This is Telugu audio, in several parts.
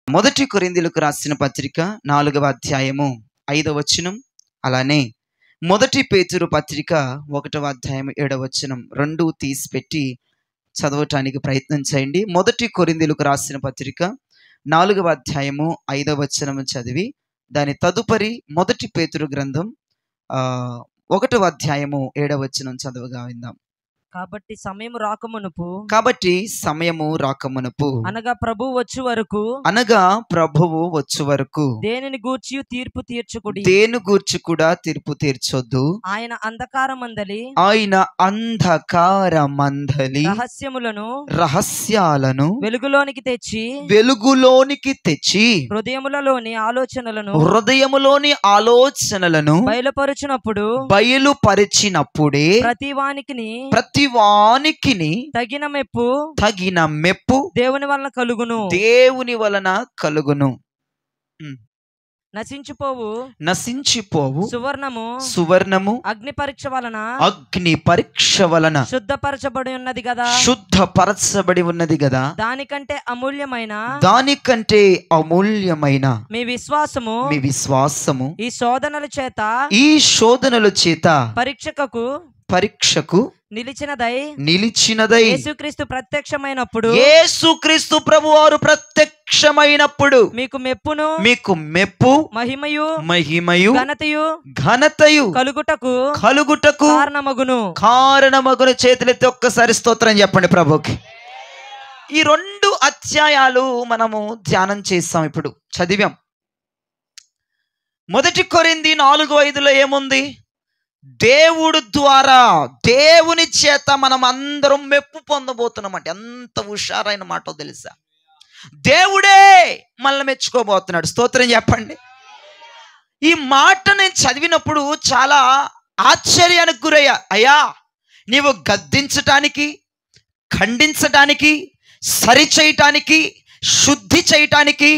మొదటి కొరింథీయులకు రాసిన పత్రిక 4వ అధ్యాయము 5వ వచనం, అలానే మొదటి పేతురు పత్రిక 1వ అధ్యాయం 7వ వచనం రెండు తీసిపెట్టి చదవటానికి ప్రయత్నం చేయండి. మొదటి కొరింథీయులకు రాసిన పత్రిక 4వ అధ్యాయము 5వ వచనం చదివి దాని తదుపరి మొదటి పేతురు గ్రంథం 1వ అధ్యాయము 7వ వచనం చదవగా విందాం. కాబట్టి సమయము రాకమునుపు అనగా ప్రభువు వచ్చు వరకు దేనిని గూర్చి కూడా తీర్పు తీర్చొద్దు. ఆయన అంధకారమందలి రహస్యాలను వెలుగులోనికి తెచ్చి హృదయములోని ఆలోచనలను బయలుపరిచినప్పుడే ప్రతివానికిని తగిన మెప్పు దేవుని వలన కలుగును. నశించిపోవు సువర్ణము అగ్ని పరీక్ష వలన శుద్ధపరచబడి ఉన్నది గదా. దానికంటే అమూల్యమైన మీ విశ్వాసము ఈ శోధనల చేత పరీక్షకు నిలిచినదై యేసుక్రీస్తు ప్రభువారు ప్రత్యక్షమైనప్పుడు మీకు మెప్పు మహిమయు ఘనతయు కలుగుటకు కారణమగును. చేతులెత్తి ఒక్కసారి స్తోత్రం చెప్పండి ప్రభుకి. ఈ 2 అధ్యాయాలు మనము ధ్యానం చేస్తాం, ఇప్పుడు చదివాం. మొదటి కొరింథీ 4:5 ఏముంది? దేవుడు ద్వారా, దేవుని చేత మనం అందరం మెప్పు పొందబోతున్నామంటే ఎంత హుషారైన మాటో తెలుసా? దేవుడే మనల్ని మెచ్చుకోబోతున్నాడు. స్తోత్రం చెప్పండి. ఈ మాట నేను చదివినప్పుడు చాలా ఆశ్చర్యానికి గురయ్యా. అయ్యా, నీవు గద్దించటానికి, ఖండించటానికి, సరిచేయటానికి, శుద్ధి చేయటానికి,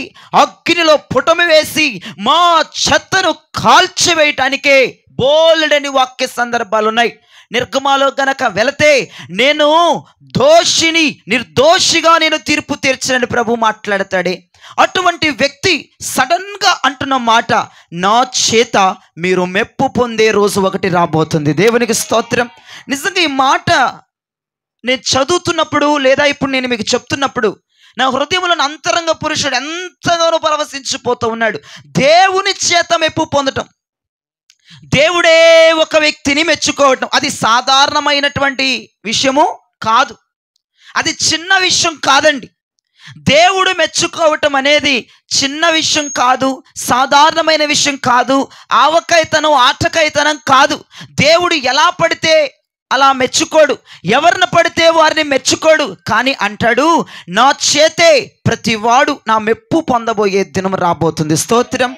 అగ్నిలో పుటమి వేసి మా చెత్తను కాల్చివేయటానికే బోలెడని వాక్య సందర్భాలు ఉన్నాయి. నిర్గమాలో గనక వెళితే నేను నిర్దోషిగా నేను తీర్పు తీర్చనని ప్రభు మాట్లాడతాడే. అటువంటి వ్యక్తి సడన్ గా అంటున్న మాట, నా చేత మీరు మెప్పు పొందే రోజు ఒకటి రాబోతుంది. దేవునికి స్తోత్రం. నిజంగా ఈ మాట నేను చదువుతున్నప్పుడు లేదా ఇప్పుడు నేను మీకు చెప్తున్నప్పుడు నా హృదయంలో అంతరంగ పురుషుడు ఎంతగానో పరవశించిపోతూ ఉన్నాడు. దేవుని చేత మెప్పు పొందటం, దేవుడే ఒక వ్యక్తిని మెచ్చుకోవటం, అది సాధారణమైనటువంటి విషయము కాదు. అది చిన్న విషయం కాదండి. దేవుడు మెచ్చుకోవటం అనేది చిన్న విషయం కాదు, సాధారణమైన విషయం కాదు, ఆవకాయతనం ఆటకాయతనం కాదు. దేవుడు ఎలా పడితే అలా మెచ్చుకోడు, ఎవరిని పడితే వారిని మెచ్చుకోడు. కానీ అంటాడు, నా చేతే ప్రతివాడు నా మెప్పు పొందబోయే దినం రాబోతుంది. స్తోత్రం.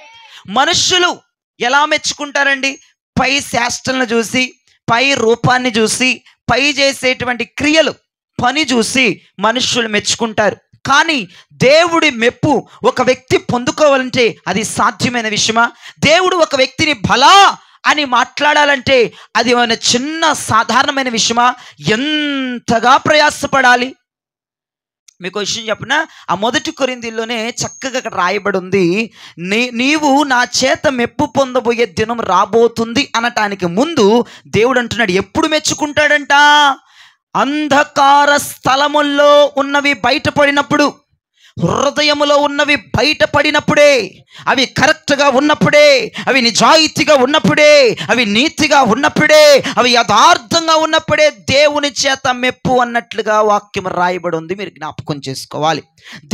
మనుషులు ఎలా మెచ్చుకుంటారండి? పై శాస్త్రాలను చూసి, పై రూపాన్ని చూసి, పై చేసేటువంటి క్రియలు, పని చూసి మనుషులు మెచ్చుకుంటారు. కానీ దేవుడి మెప్పు ఒక వ్యక్తి పొందుకోవాలంటే అది సాధ్యమైన విషయమా? దేవుడు ఒక వ్యక్తిని భలా అని మాట్లాడాలంటే అది మన చిన్న సాధారణమైన విషయమా? ఎంతగా ప్రయాసపడాలి. మీకు విషయం చెప్పిన ఆ మొదటి కొరింథీలోనే చక్కగా అక్కడ రాయబడి ఉంది, నీవు నా చేత మెప్పు పొందబోయే దినం రాబోతుంది అనటానికి ముందు దేవుడు అంటున్నాడు, ఎప్పుడు మెచ్చుకుంటాడంట? అంధకార స్థలముల్లో ఉన్నవి బయటపడినప్పుడు, హృదయములో ఉన్నవి బయటపడినప్పుడే, అవి కరెక్ట్గా ఉన్నప్పుడే, అవి నిజాయితీగా ఉన్నప్పుడే, అవి నీతిగా ఉన్నప్పుడే, అవి యథార్థంగా ఉన్నప్పుడే దేవుని చేత మెప్పు అన్నట్లుగా వాక్యం రాయబడి ఉంది. మీరు జ్ఞాపకం చేసుకోవాలి.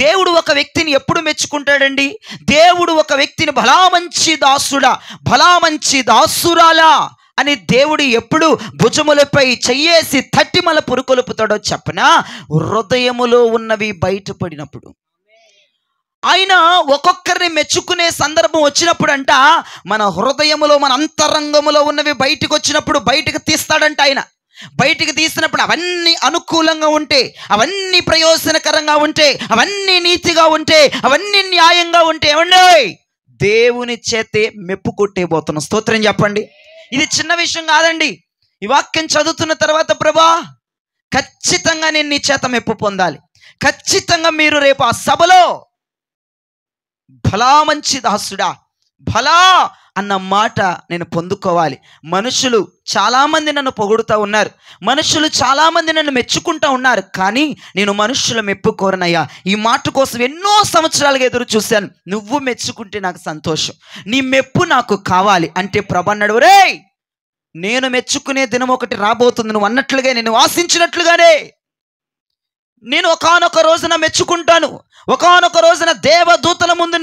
దేవుడు ఒక వ్యక్తిని ఎప్పుడు మెచ్చుకుంటాడండి? దేవుడు ఒక వ్యక్తిని భలా మంచి దాసుడా, భలా మంచి దాసురాలా అని దేవుడు ఎప్పుడు భుజములపై చెయ్యేసి తట్టిమల పురుకొలుపుతాడో చెప్పనా? హృదయములో ఉన్నవి బయటపడినప్పుడు. ఆయన ఒక్కొక్కరిని మెచ్చుకునే సందర్భం వచ్చినప్పుడు అంట, మన హృదయములో, మన అంతరంగములో ఉన్నవి బయటకు వచ్చినప్పుడు బయటకు తీస్తాడంట. ఆయన బయటికి తీసినప్పుడు అవన్నీ అనుకూలంగా ఉంటే, అవన్నీ ప్రయోజనకరంగా ఉంటే, అవన్నీ నీతిగా ఉంటే, అవన్నీ న్యాయంగా ఉంటే ఏమండి దేవుని చేతే మెప్పు కొట్టేబోతున్నాం. స్తోత్రం చెప్పండి. ఇది చిన్న విషయం కాదండి. ఈ వాక్యం చదువుతున్న తర్వాత, ప్రభా ఖచ్చితంగా నేను నీ చేత మెప్పు పొందాలి, ఖచ్చితంగా మీరు రేపు ఆ సభలో భలా మంచి దాసుడా, భలా అన్న మాట నేను పొందుకోవాలి. మనుషులు చాలామంది నన్ను పొగుడుతూ ఉన్నారు, మనుషులు చాలామంది నన్ను మెచ్చుకుంటూ ఉన్నారు, కానీ నేను మనుషుల మెప్పు కోరనయ్యా. ఈ మాట కోసం ఎన్నో సంవత్సరాలుగా ఎదురు చూశాను. నువ్వు మెచ్చుకుంటే నాకు సంతోషం, నీ మెప్పు నాకు కావాలి అంటే ప్రభు అన్నాడు, రేయ్ నేను మెచ్చుకునే దినం ఒకటి రాబోతుంది. నువ్వు అన్నట్లుగా, నేను ఆశించినట్లుగానే నేను ఒకానొక రోజున మెచ్చుకుంటాను. ఒకానొక రోజున దేవదూతల ముందు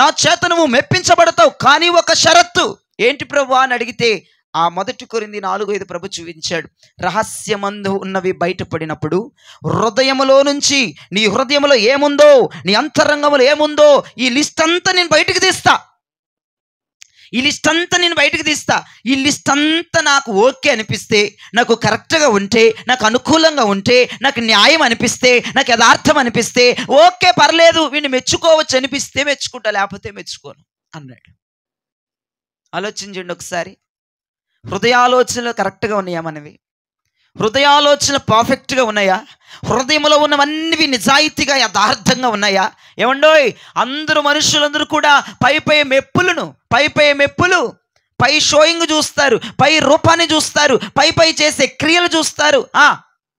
నా చేత నువ్వు మెప్పించబడతావు. కానీ ఒక షరత్తు. ఏంటి ప్రభు అని అడిగితే ఆ 1 కొరింథీ 4:5 ప్రభు చూపించాడు. రహస్యమందు ఉన్నవి బయటపడినప్పుడు హృదయములో నుంచి, నీ హృదయంలో ఏముందో, నీ అంతరంగంలో ఏముందో ఈ లిస్ట్ అంతా నేను బయటకు తీస్తా. ఈ లిస్ట్ అంతా నాకు ఓకే అనిపిస్తే, నాకు కరెక్ట్గా ఉంటే, నాకు అనుకూలంగా ఉంటే, నాకు న్యాయం అనిపిస్తే, నాకు యథార్థం అనిపిస్తే, ఓకే పర్లేదు వీడిని మెచ్చుకోవచ్చు అనిపిస్తే మెచ్చుకుంటా, లేకపోతే మెచ్చుకోను అన్నాడు. ఆలోచించండి ఒకసారి. హృదయాలోచనలు కరెక్ట్గా ఉన్నాయా మనవి? హృదయాలోచనలు పర్ఫెక్ట్గా ఉన్నాయా? హృదయంలో ఉన్నవన్నీ నిజాయితీగా యథార్థంగా ఉన్నాయా? ఏమండోయ్, మనుషులందరూ కూడా పై మెప్పులు, పై షోయింగ్ చూస్తారు, పై రూపాన్ని చూస్తారు, పై చేసే క్రియలు చూస్తారు,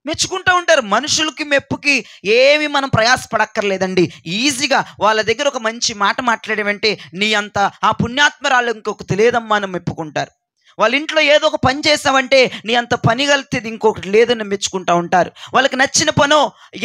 మెచ్చుకుంటూ ఉంటారు. మనుషులకి మెప్పుకి ఏమి మనం ప్రయాసపడక్కర్లేదండి. ఈజీగా వాళ్ళ దగ్గర ఒక మంచి మాట మాట్లాడేవంటే నీ అంత ఆ పుణ్యాత్మరాలు ఇంకొకటి లేదమ్మా అని మెప్పుకుంటారు. వాళ్ళ ఇంట్లో ఏదో ఒక పని చేసావంటే నీ అంత పని కలితేది ఇంకొకటి లేదని మెచ్చుకుంటూ ఉంటారు. వాళ్ళకి నచ్చిన పనో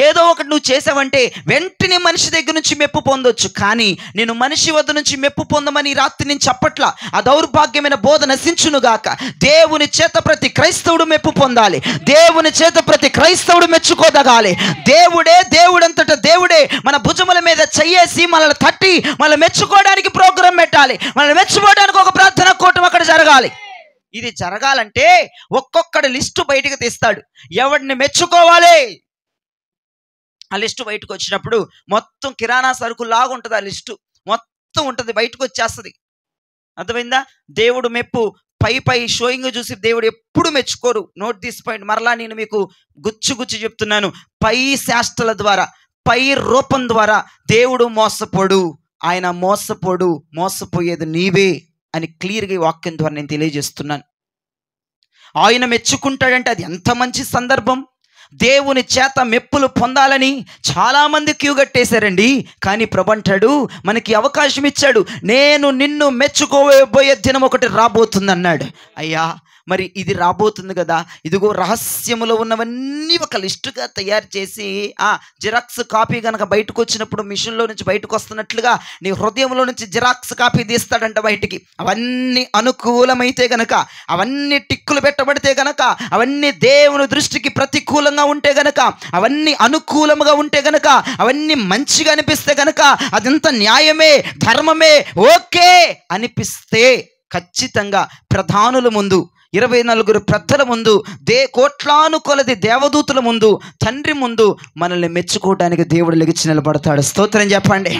ఏదో ఒకటి నువ్వు చేసావంటే వెంటనే మనిషి దగ్గర నుంచి మెప్పు పొందొచ్చు. కానీ నేను మనిషి వద్ద నుంచి మెప్పు పొందమని రాత్రి నేను చెప్పట్లా. ఆ దౌర్భాగ్యమైన బోధ నశించునుగాక. దేవుని చేత ప్రతి క్రైస్తవుడు మెప్పు పొందాలి. దేవుని చేత ప్రతి క్రైస్తవుడు మెచ్చుకోదగాలి. దేవుడంతట దేవుడే మన భుజముల మీద చెయ్యేసి మనల్ని తట్టి మనల్ని మెచ్చుకోవడానికి ప్రోగ్రాం పెట్టాలి. మనల్ని మెచ్చుకోవడానికి ఒక ప్రార్థన కూటం అక్కడ జరగాలి. ఇది జరగాలంటే ఒక్కొక్కడి లిస్టు బయటకు తీస్తాడు, ఎవడిని మెచ్చుకోవాలి. ఆ లిస్టు బయటకు వచ్చినప్పుడు మొత్తం కిరాణా సరుకులు లాగా ఉంటుంది. ఆ లిస్టు మొత్తం ఉంటుంది, బయటకు వచ్చేస్తుంది. అర్థమైందా? దేవుడు మెప్పు పై షోయింగ్ చూసి దేవుడు ఎప్పుడు మెచ్చుకోరు. Note this point. మరలా నేను మీకు గుచ్చి చెప్తున్నాను. పై శాస్త్రాల ద్వారా, పై రూపం ద్వారా దేవుడు మోసపోడు. ఆయన మోసపోయేది నీవే అని క్లియర్గా ఈ వాక్యం ద్వారా నేను తెలియజేస్తున్నాను. ఆయన మెచ్చుకుంటాడంటే అది ఎంత మంచి సందర్భం. దేవుని చేత మెప్పులు పొందాలని చాలామంది క్యూ కట్టేశారండి. కానీ ప్రభు అంటాడు, మనకి అవకాశం ఇచ్చాడు. నేను నిన్ను మెచ్చుకోబోయే దినం ఒకటి రాబోతుంది అన్నాడు. అయ్యా మరి ఇది రాబోతుంది కదా, ఇదిగో రహస్యములో ఉన్నవన్నీ ఒక లిస్టుగా తయారు చేసి జిరాక్స్ కాపీ కనుక బయటకు వచ్చినప్పుడు మిషన్లో నుంచి బయటకు వస్తున్నట్లుగా నీ హృదయంలో నుంచి జిరాక్స్ కాపీ తీస్తాడంట బయటికి. అవన్నీ అనుకూలమైతే గనక, అవన్నీ టిక్కులు పెట్టబడితే గనక, అవన్నీ దేవుని దృష్టికి ప్రతికూలంగా ఉంటే గనక, అవన్నీ అనుకూలంగా ఉంటే గనక, అవన్నీ మంచిగా అనిపిస్తే గనక, అదంతా న్యాయమే, ధర్మమే, ఓకే అనిపిస్తే ఖచ్చితంగా ప్రధానుల ముందు, 24 పెద్దల ముందు, కోట్లాను కొలది దేవదూతుల ముందు, తండ్రి ముందు మనల్ని మెచ్చుకోవడానికి దేవుడు లెగిచి నిలబడతాడు. స్తోత్రం చెప్పండి.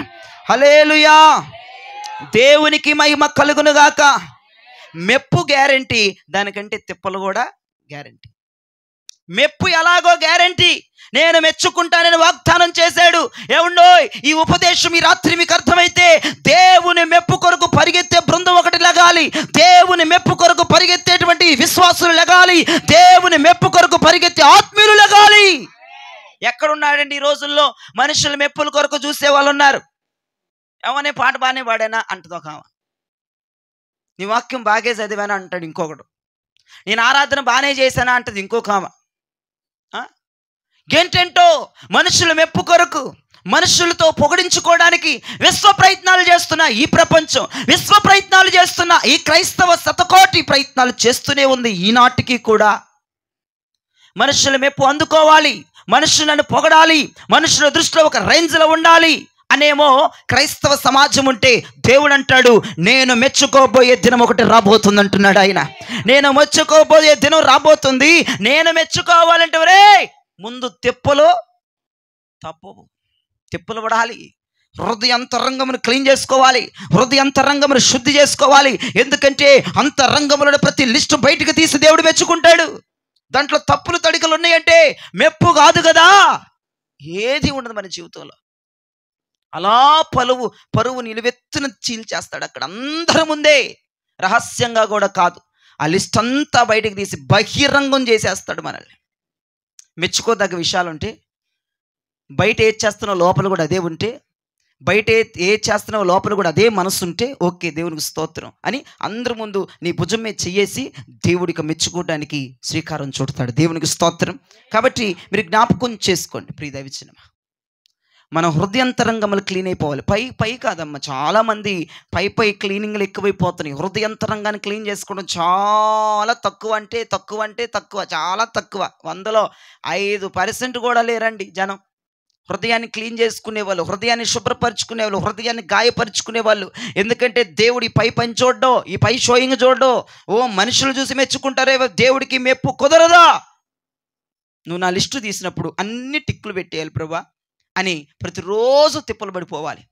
హల్లెలూయా. దేవునికి మహిమ కలుగునుగాక. మెప్పు గ్యారంటీ, దానికంటే తిప్పలు కూడా గ్యారంటీ. మెప్పు ఎలాగో గ్యారంటీ. నేను మెచ్చుకుంటానని వాగ్దానం చేశాడు. ఏమండోయ్, ఈ ఉపదేశం ఈ రాత్రి మీకు అర్థమైతే దేవుని మెప్పు కొరకు పరిగెత్తే బృందం ఒకటి లగాలి. దేవుని మెప్పు కొరకు పరిగెత్తేటువంటి విశ్వాసులు లగాలి. దేవుని మెప్పు కొరకు పరిగెత్తే ఆత్మీయులు లగాలి. ఎక్కడున్నాడండి ఈ రోజుల్లో మనుషుల మెప్పుల కొరకు చూసే వాళ్ళు ఉన్నారు. ఏమనే పాట బాగానే పాడానా అంటది ఒక ఆమె, నీ వాక్యం బాగే చదివానా అంటాడు ఇంకొకడు, నేను ఆరాధన బాగానే చేశానా అంటది ఇంకొక ఆమె. ఏంటంటో మనుషుల మెప్పు కొరకు, మనుషులతో పొగిడించుకోవడానికి విశ్వ ప్రయత్నాలు చేస్తున్న ఈ ప్రపంచం, విశ్వ ప్రయత్నాలు చేస్తున్న ఈ క్రైస్తవ శతకోటి ప్రయత్నాలు చేస్తూనే ఉంది. ఈనాటికి కూడా మనుషుల మెప్పు అందుకోవాలి, మనుషులను పొగడాలి, మనుషుల దృష్టిలో ఒక రేంజ్లో ఉండాలి అనేమో క్రైస్తవ సమాజం ఉంటే, దేవుడు అంటాడు నేను మెచ్చుకోబోయే దినం ఒకటి రాబోతుంది అంటున్నాడు ఆయన. నేను మెచ్చుకోబోయే దినం రాబోతుంది. నేను మెచ్చుకోవాలంటే రే ముందు తిప్పలు పడాలి. హృదయాంతరంగమును క్లీన్ చేసుకోవాలి, హృదయాంతరంగమును శుద్ధి చేసుకోవాలి. ఎందుకంటే అంతరంగములో ప్రతి లిస్టు బయటకు తీసి దేవుడు మెచ్చుకుంటాడు. దాంట్లో తప్పులు తడికలు ఉన్నాయంటే మెప్పు కాదు కదా, ఏది ఉండదు మన జీవితంలో. అలా పరువు నిలువెత్తున చీల్చేస్తాడు అక్కడ అందరి ముందే, రహస్యంగా కూడా కాదు. ఆ లిస్ట్ అంతా బయటకు తీసి బహిరంగం చేసేస్తాడు మనల్ని. మెచ్చుకోదగ్గ విషయాలు ఉంటే, బయట ఏది చేస్తున్నావు లోపల కూడా అదే ఉంటే, బయట ఏది చేస్తున్నావు లోపల కూడా అదే మనసు ఉంటే, ఓకే దేవునికి స్తోత్రం అని అందరి ముందు నీ భుజం మీద చెయ్యేసి దేవుడికి మెచ్చుకోవడానికి శ్రీకారం చుడతాడు. దేవునికి స్తోత్రం. కాబట్టి మీరు జ్ఞాపకం చేసుకోండి ప్రియ దైవజనమా, మన హృదయంతరంగములు క్లీన్ అయిపోవాలి. పై కాదమ్మా, చాలామంది పై క్లీనింగ్లు ఎక్కువైపోతున్నాయి. హృదయంతరంగాన్ని క్లీన్ చేసుకోవడం చాలా తక్కువ, చాలా తక్కువ. 100లో 5% కూడా లేరండి జనం. హృదయాన్ని క్లీన్ చేసుకునే వాళ్ళు, హృదయాన్ని శుభ్రపరచుకునే వాళ్ళు, హృదయాన్ని గాయపరుచుకునే వాళ్ళు. ఎందుకంటే దేవుడు ఈ పని చూడడం, ఈ పై షోయింగ్ చూడడం. మనుషులు చూసి మెచ్చుకుంటారే, దేవుడికి మెప్పు కుదరదా? నువ్వు నా లిస్టు తీసినప్పుడు అన్ని టిక్కులు పెట్టేయాలి ప్రభా అని ప్రతిరోజు తిప్పలు పడిపోవాలి.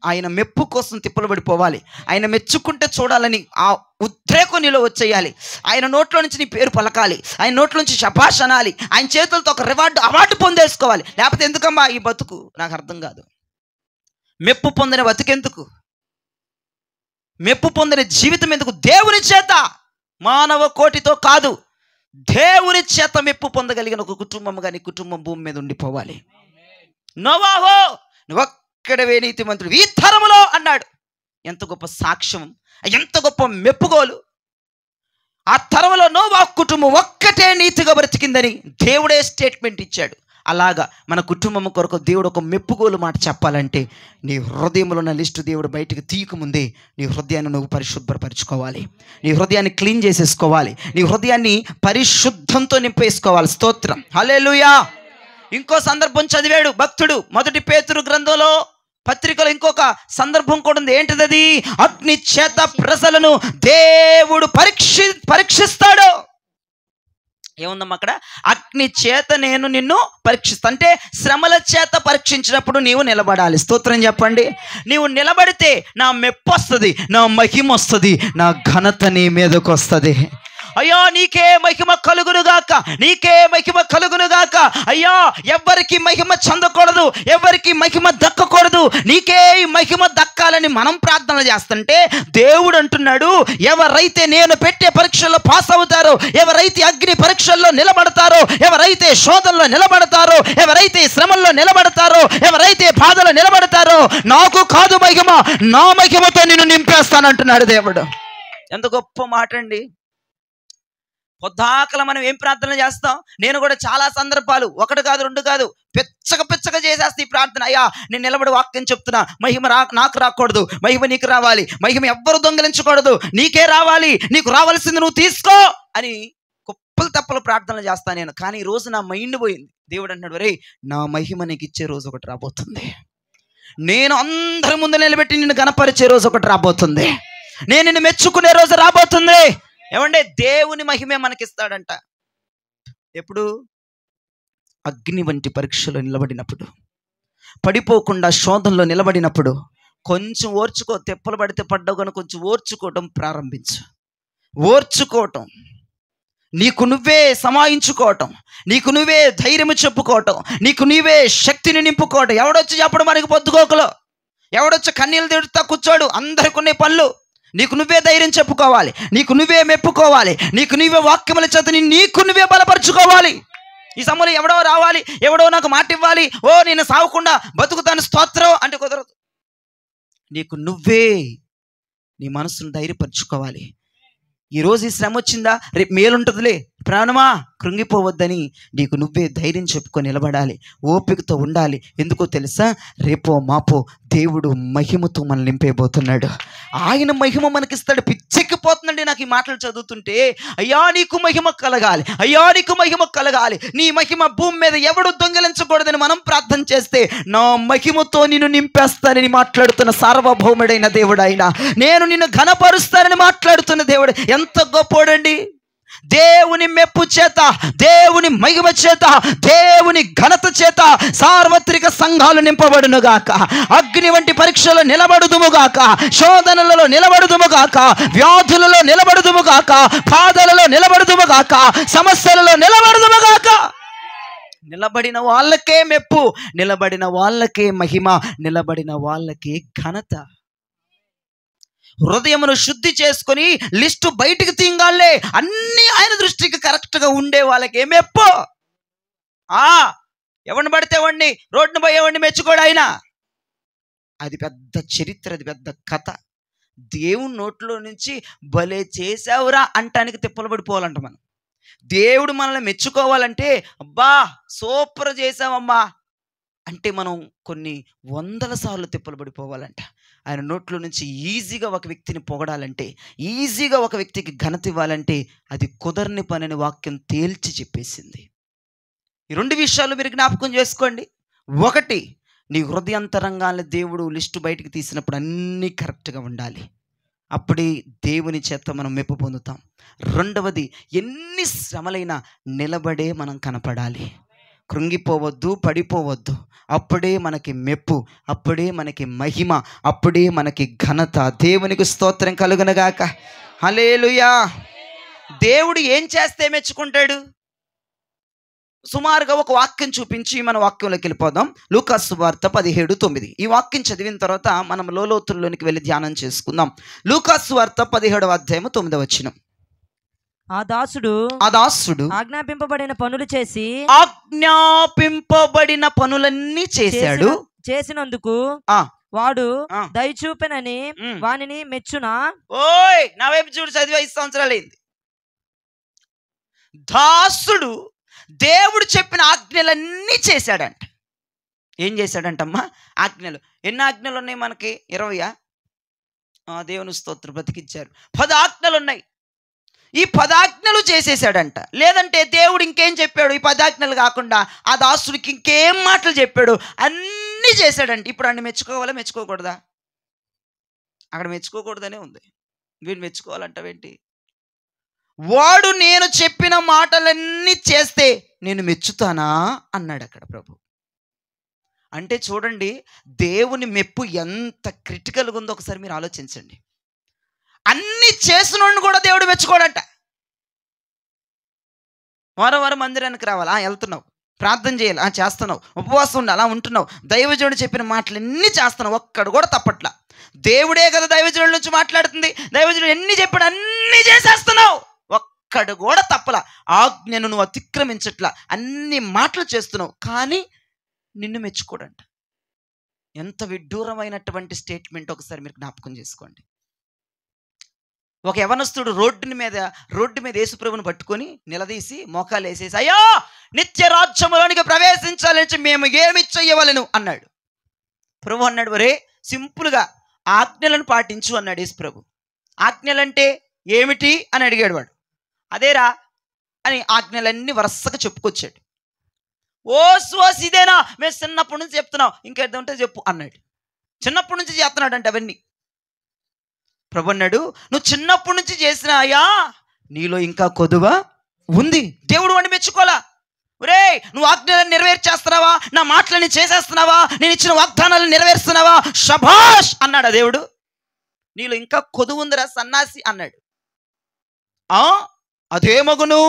ఆయన మెప్పు కోసం తిప్పలు పడిపోవాలి. ఆయన మెచ్చుకుంటే చూడాలని ఆ ఉద్రేకం నీలో వచ్చేయాలి. ఆయన నోట్లో నుంచి నీ పేరు పలకాలి, ఆయన నోట్లో నుంచి శభాష్ అనాలి, ఆయన చేతులతో ఒక అవార్డు పొందేసుకోవాలి. లేకపోతే ఎందుకమ్మా ఈ బతుకు? నాకు అర్థం కాదు. మెప్పు పొందిన బతుకెందుకు? మెప్పు పొందిన జీవితం ఎందుకు? దేవుని చేత, మానవ కోటితో కాదు, దేవుని చేత మెప్పు పొందగలిగిన ఒక కుటుంబం కానీ కుటుంబం భూమి మీద ఉండిపోవాలి. నోవాహో నువ్వు ఒక్కడవే నీతిమంతుడు ఈ తరములో అన్నాడు. ఎంత గొప్ప సాక్ష్యం, ఎంత గొప్ప మెప్పుకోలు. ఆ తరములో నోవాహు కుటుంబం ఒక్కటే నీతిగా బ్రతికిందని దేవుడే స్టేట్మెంట్ ఇచ్చాడు. అలాగా మన కుటుంబం కొరకు దేవుడు ఒక మెప్పుకోలు మాట చెప్పాలంటే, నీ హృదయంలో ఉన్న లిస్టు దేవుడు బయటకు తీయకముందే నీ హృదయాన్ని నువ్వు పరిశుభ్రపరచుకోవాలి, నీ హృదయాన్ని క్లీన్ చేసేసుకోవాలి, నీ హృదయాన్ని పరిశుద్ధంతో నింపేసుకోవాలి. స్తోత్రం, హల్లెలూయా. ఇంకో సందర్భం చదివాడు భక్తుడు, 1 పేతురు గ్రంథంలో పత్రికలో ఇంకొక సందర్భం కూడా ఉంది. ఏంటిది అది? అగ్ని చేత ప్రజలను దేవుడు పరీక్షిస్తాడు. ఏముందమ్మా అక్కడ? అగ్ని చేత నేను నిన్ను పరీక్షిస్తా. అంటే శ్రమల చేత పరీక్షించినప్పుడు నీవు నిలబడాలి. స్తోత్రం చెప్పండి. నీవు నిలబడితే నా మెప్పు వస్తుంది, నా మహిమ వస్తుంది, నా ఘనత నీ మీదకు వస్తుంది. అయ్యా నీకే మహిమ కలుగునుగాక, నీకే మహిమ కలుగునుగాక. అయ్యా ఎవరికి మహిమ చెందకూడదు, ఎవరికి మహిమ దక్కకూడదు, నీకే మహిమ దక్కాలని మనం ప్రార్థన చేస్తుంటే దేవుడు అంటున్నాడు, ఎవరైతే నేను పెట్టే పరీక్షల్లో పాస్ అవుతారో, ఎవరైతే అగ్ని పరీక్షల్లో నిలబడతారో, ఎవరైతే శోధనలో నిలబడతారో, ఎవరైతే శ్రమల్లో నిలబడతారో, ఎవరైతే బాధలో నిలబడతారో, నాకు కాదు మహిమ, నా మహిమతో నిన్ను నింపేస్తానంటున్నాడు దేవుడు. ఎంత గొప్ప మాట అండి. పొద్దాకల మనం ఏం ప్రార్థన చేస్తాం? నేను కూడా చాలా సందర్భాలు, 1 కాదు 2 కాదు, పిచ్చగా చేసేస్తా ఈ ప్రార్థన. అయ్యా నేను నిలబడి వాక్యం చెప్తున్నా, మహిమ నాకు రాకూడదు, మహిమ నీకు రావాలి, మహిమ ఎవ్వరు దొంగలించకూడదు, నీకే రావాలి, నీకు రావాల్సింది నువ్వు తీసుకో అని కుప్పలు తప్పలు ప్రార్థన చేస్తాను నేను. కానీ ఈ రోజు నా మైండ్ పోయింది. దేవుడు అంటున్నాడు, రే నా మహిమ నీకు ఇచ్చే రోజు ఒకటి రాబోతుంది, నేను అందరి ముందు నిలబెట్టి నిన్ను గణపరిచే రోజు ఒకటి రాబోతుంది, నేను నిన్ను మెచ్చుకునే రోజు రాబోతుంది. ఏమంటే దేవుని మహిమే మనకిస్తాడంట. ఎప్పుడు? అగ్ని వంటి పరీక్షలో నిలబడినప్పుడు, పడిపోకుండా శోధనలో నిలబడినప్పుడు. కొంచెం ఓర్చుకో, తెప్పలు పడితే పడ్డావు కనుక కొంచెం ఓర్చుకోవటం ప్రారంభించు. ఓర్చుకోవటం, నీకు నువ్వే సమాయించుకోవటం, నీకు నువ్వే ధైర్యం చెప్పుకోవటం, నీకు నీవే శక్తిని నింపుకోవటం. ఎవడొచ్చి చెప్పడం మనకి పొద్దుకోకలో, ఎవడొచ్చి కన్నీళ్ళు తిడుతా కూర్చోడు. అందరికి కొన్ని పనులు. నీకు నువ్వే ధైర్యం చెప్పుకోవాలి, నీకు నువ్వే మెప్పుకోవాలి, నీకు నువ్వే వాక్యముల చేత నీకు నువ్వే బలపరుచుకోవాలి. ఈ సమయంలో ఎవడో రావాలి, ఎవడో నాకు మాట ఇవ్వాలి, నేను సావకుండా బతుకుతాను స్తోత్రం అంటే కుదరదు. నీకు నువ్వే నీ మనసును ధైర్యపరచుకోవాలి. ఈరోజు ఈ శ్రమ వచ్చిందా, రేపు మేలుంటుందిలే ప్రాణమా కృంగిపోవద్దని నీకు నువ్వే ధైర్యం చెప్పుకొని నిలబడాలి, ఓపికతో ఉండాలి. ఎందుకో తెలుసా? రేపో మాపో దేవుడు మహిమతో మనల్ని నింపేయబోతున్నాడు. ఆయన మహిమ మనకిస్తాడు. పిచ్చెక్కిపోతుందండి నాకు ఈ మాటలు చదువుతుంటే. అయ్యా నీకు మహిమ కలగాలి, అయ్యా నీకు మహిమ కలగాలి, నీ మహిమ భూమి మీద ఎవడు దొంగిలించకూడదని మనం ప్రార్థన చేస్తే, నా మహిమతో నిన్ను నింపేస్తానని మాట్లాడుతున్న సార్వభౌముడైన దేవుడు ఆయన. నేను నిన్ను ఘనపరుస్తానని మాట్లాడుతున్న దేవుడు. ఎంత గొప్పోడండి. దేవుని మెప్పు చేత, దేవుని మహిమ చేత, దేవుని ఘనత చేత సార్వత్రిక సంఘాలు నింపబడునుగాక. అగ్ని వంటి పరీక్షలో నిలబడుదుముగాక, శోధనలలో నిలబడుదుముగాక, వ్యాధులలో నిలబడుదుముగాక, బాధలలో నిలబడుదుముగాక, సమస్యలలో నిలబడుదుముగాక. నిలబడిన వాళ్ళకే మెప్పు, నిలబడిన వాళ్ళకే మహిమ, నిలబడిన వాళ్ళకే ఘనత. హృదయమును శుద్ధి చేసుకొని లిస్టు బయటికి తీయగాలే అన్నీ ఆయన దృష్టికి కరెక్ట్గా ఉండే వాళ్ళకి మెప్పు. ఎవరిని పడితే వాడిని, రోడ్డును పోయేవాడిని మెచ్చుకోడు ఆయన. అది పెద్ద చరిత్ర, అది పెద్ద కథ. దేవుని నోట్లో నుంచి భలే చేసావురా అంటానికి తిప్పలు పడిపోవాలంట మనం. దేవుడు మనల్ని మెచ్చుకోవాలంటే అబ్బా సూపర్ చేసావమ్మా అంటే మనం కొన్ని వందల సార్లు తిప్పలు పడిపోవాలంట. ఆయన నోట్లో నుంచి ఈజీగా ఒక వ్యక్తిని పొగడాలంటే, ఈజీగా ఒక వ్యక్తికి ఘనత ఇవ్వాలంటే అది కుదరని పనిని వాక్యం తేల్చి చెప్పేసింది. ఈ రెండు విషయాలు మీరు జ్ఞాపకం చేసుకోండి. ఒకటి, నీ హృదయాంతరంగాన్ని దేవుడు లిస్టు బయటికి తీసినప్పుడు అన్నీ కరెక్ట్గా ఉండాలి, అప్పుడే దేవుని చేత మనం మెప్పు పొందుతాం. రెండవది, ఎన్ని శ్రమలైనా నిలబడే మనం కనపడాలి, కృంగిపోవద్దు, పడిపోవద్దు. అప్పుడే మనకి మెప్పు, అప్పుడే మనకి మహిమ, అప్పుడే మనకి ఘనత. దేవునికి స్తోత్రం కలుగునగాక. హల్లెలూయా. దేవుడు ఏం చేస్తే మెచ్చుకుంటాడు? సుమారుగా ఒక వాక్యం చూపించి మన వాక్యంలోకి వెళ్ళిపోదాం. లూకాసు సువార్త 17:9. ఈ వాక్యం చదివిన తర్వాత మనం లోతుల్లోనికి వెళ్ళి ధ్యానం చేసుకుందాం. లూకాసు సువార్త 17:9. ఆ దాసుడు ఆజ్ఞాపింపబడిన పనులన్నీ చేశాడు. చేసినందుకు వాడు దయచూపెనని వానిని మెచ్చునా? ఓయ్, నా వైపు చూడు, చదివి 5 సంవత్సరాలైంది. దాసుడు దేవుడు చెప్పిన ఆజ్ఞలన్నీ చేశాడంట. ఏం చేశాడంటమ్మా? ఆజ్ఞలు. ఎన్ని ఆజ్ఞలు ఉన్నాయి మనకి? 20. దేవుని స్తోత్రం, బ్రతికిచ్చారు. 10 ఆజ్ఞలు ఉన్నాయి. ఈ 10 ఆజ్ఞలు చేసేసాడంట. లేదంటే దేవుడు ఇంకేం చెప్పాడు? ఈ 10 ఆజ్ఞలు కాకుండా ఆ దాసుడికి ఇంకేం మాటలు చెప్పాడు? అన్నీ చేశాడంట. ఇప్పుడు అన్ని మెచ్చుకోవాలా, మెచ్చుకోకూడదా? అక్కడ మెచ్చుకోకూడదనే ఉంది. వీడు మెచ్చుకోవాలంటావేంటి? వాడు నేను చెప్పిన మాటలన్నీ చేస్తే నేను మెచ్చుతానా అన్నాడు అక్కడ ప్రభు. అంటే చూడండి, దేవుని మెప్పు ఎంత క్రిటికల్గా ఉందో ఒకసారి మీరు ఆలోచించండి. అన్ని చేసినోడిని కూడా దేవుడు మెచ్చుకోడంట. వారం మందిరానికి రావాలా? వెళ్తున్నావు. ప్రార్థన చేయాలి? చేస్తున్నావు. ఉపవాసం ఉండాలి? ఉంటున్నావు. దైవజనుడు చెప్పిన మాటలన్నీ చేస్తున్నావు, ఒక్కడు కూడా తప్పట్లా. దేవుడే కదా దైవజనుడి నుంచి మాట్లాడుతుంది. దైవజనుడు ఎన్ని చెప్పాడు అన్నీ చేసేస్తున్నావు, ఒక్కడు కూడా తప్పలా. ఆజ్ఞను నువ్వు అతిక్రమించట్లా, అన్ని మాటలు చేస్తున్నావు, కానీ నిన్ను మెచ్చుకోడంట. ఎంత విడ్డూరమైనటువంటి స్టేట్మెంట్ ఒకసారి మీరు జ్ఞాపకం చేసుకోండి. ఒక యవనస్తుడు రోడ్డు మీద యేసుప్రభుని పట్టుకొని నిలదీసి మోకాలు వేసేసి, అయ్యో నిత్య రాజ్యములోనికి ప్రవేశించాలని మేము ఏమి చెయ్యవలెను అన్నాడు. ప్రభు అన్నాడు, ఒరే సింపుల్గా ఆజ్ఞలను పాటించు అన్నాడు యేసుప్రభు. ఆజ్ఞలంటే ఏమిటి అని అడిగాడు వాడు. అదేరా అని ఆజ్ఞలన్నీ వరుసగా చెప్పుకొచ్చాడు. ఓస్ ఇదేనా? మేము చిన్నప్పటి నుంచి చెప్తున్నాం, ఇంకేదో ఉంటే చెప్పు అన్నాడు. చిన్నప్పటి నుంచి చేస్తున్నాడు అంటే అవన్నీ. ప్రభు అన్నాడు, నువ్వు చిన్నప్పటి నుంచి చేసినాయా, నీలో ఇంకా కొదువ ఉంది. దేవుడు వాడిని మెచ్చుకోలా. ఒరే, నువ్వు ఆజ్ఞలను నెరవేర్చేస్తున్నావా? నా మాటలని చేసేస్తున్నావా? నేను ఇచ్చిన వాగ్దానాలను నెరవేరుస్తున్నావా? శభాష్ అన్నాడు దేవుడు. నీలో ఇంకా కొదువు ఉందిరా సన్నాసి అన్నాడు. అదే మగును,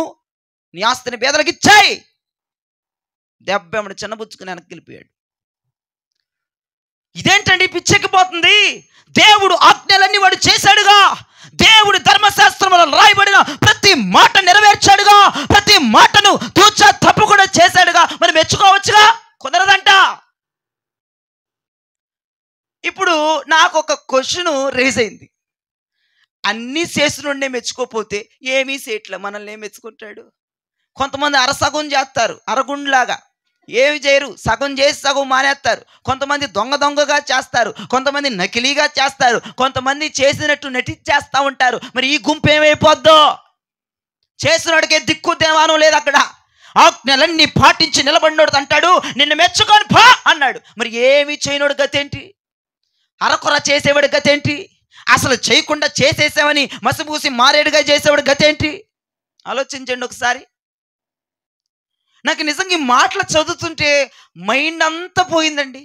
నీ ఆస్తిని పేదలకు ఇచ్చాయి. దెబ్బెమ్మడు చిన్నబుచ్చుకుని వెనక్కి వెళ్ళిపోయాడు. ఇదేంటండి పిచ్చెక్కిపోతుంది? దేవుడు ఆజ్ఞలన్నీ వాడు చేశాడుగా. దేవుడి ధర్మశాస్త్రంలో రాయబడిన ప్రతి మాట నెరవేర్చాడుగా. ప్రతి మాటను తూచా తప్పకుండా చేశాడుగా. మరి మెచ్చుకోవచ్చుగా? కుదరదంట. ఇప్పుడు నాకు ఒక క్వశ్చన్ రేజ్ అయింది. అన్నీ చేసినోడినే మెచ్చుకోపోతే ఏమీ చేయట్లే, మనల్ని ఏం మెచ్చుకుంటాడు? కొంతమంది అరసగం చేస్తారు, అరగుండ్లాగా. ఏమి చేయరు, సగం చేసి సగం మానేస్తారు. కొంతమంది దొంగగా చేస్తారు, కొంతమంది నకిలీగా చేస్తారు, కొంతమంది చేసినట్టు నటించేస్తూ ఉంటారు. మరి ఈ గుంపు ఏమైపోద్దో? చేసినోడికే దిక్కు దేవానం లేదు అక్కడ. ఆజ్ఞలన్నీ పాటించి నిలబడినోడు అంటాడు, నిన్ను మెచ్చుకొని పా అన్నాడు. మరి ఏమి చేయనోడు గతేంటి? అరకొర చేసేవాడు గతేంటి? అసలు చేయకుండా చేసేసామని మసిపూసి మారేడుగా చేసేవాడు గతేంటి? ఆలోచించండి ఒకసారి. నాకు నిజంగా ఈ మాటలు చదువుతుంటే మైండ్ అంతా పోయిందండి.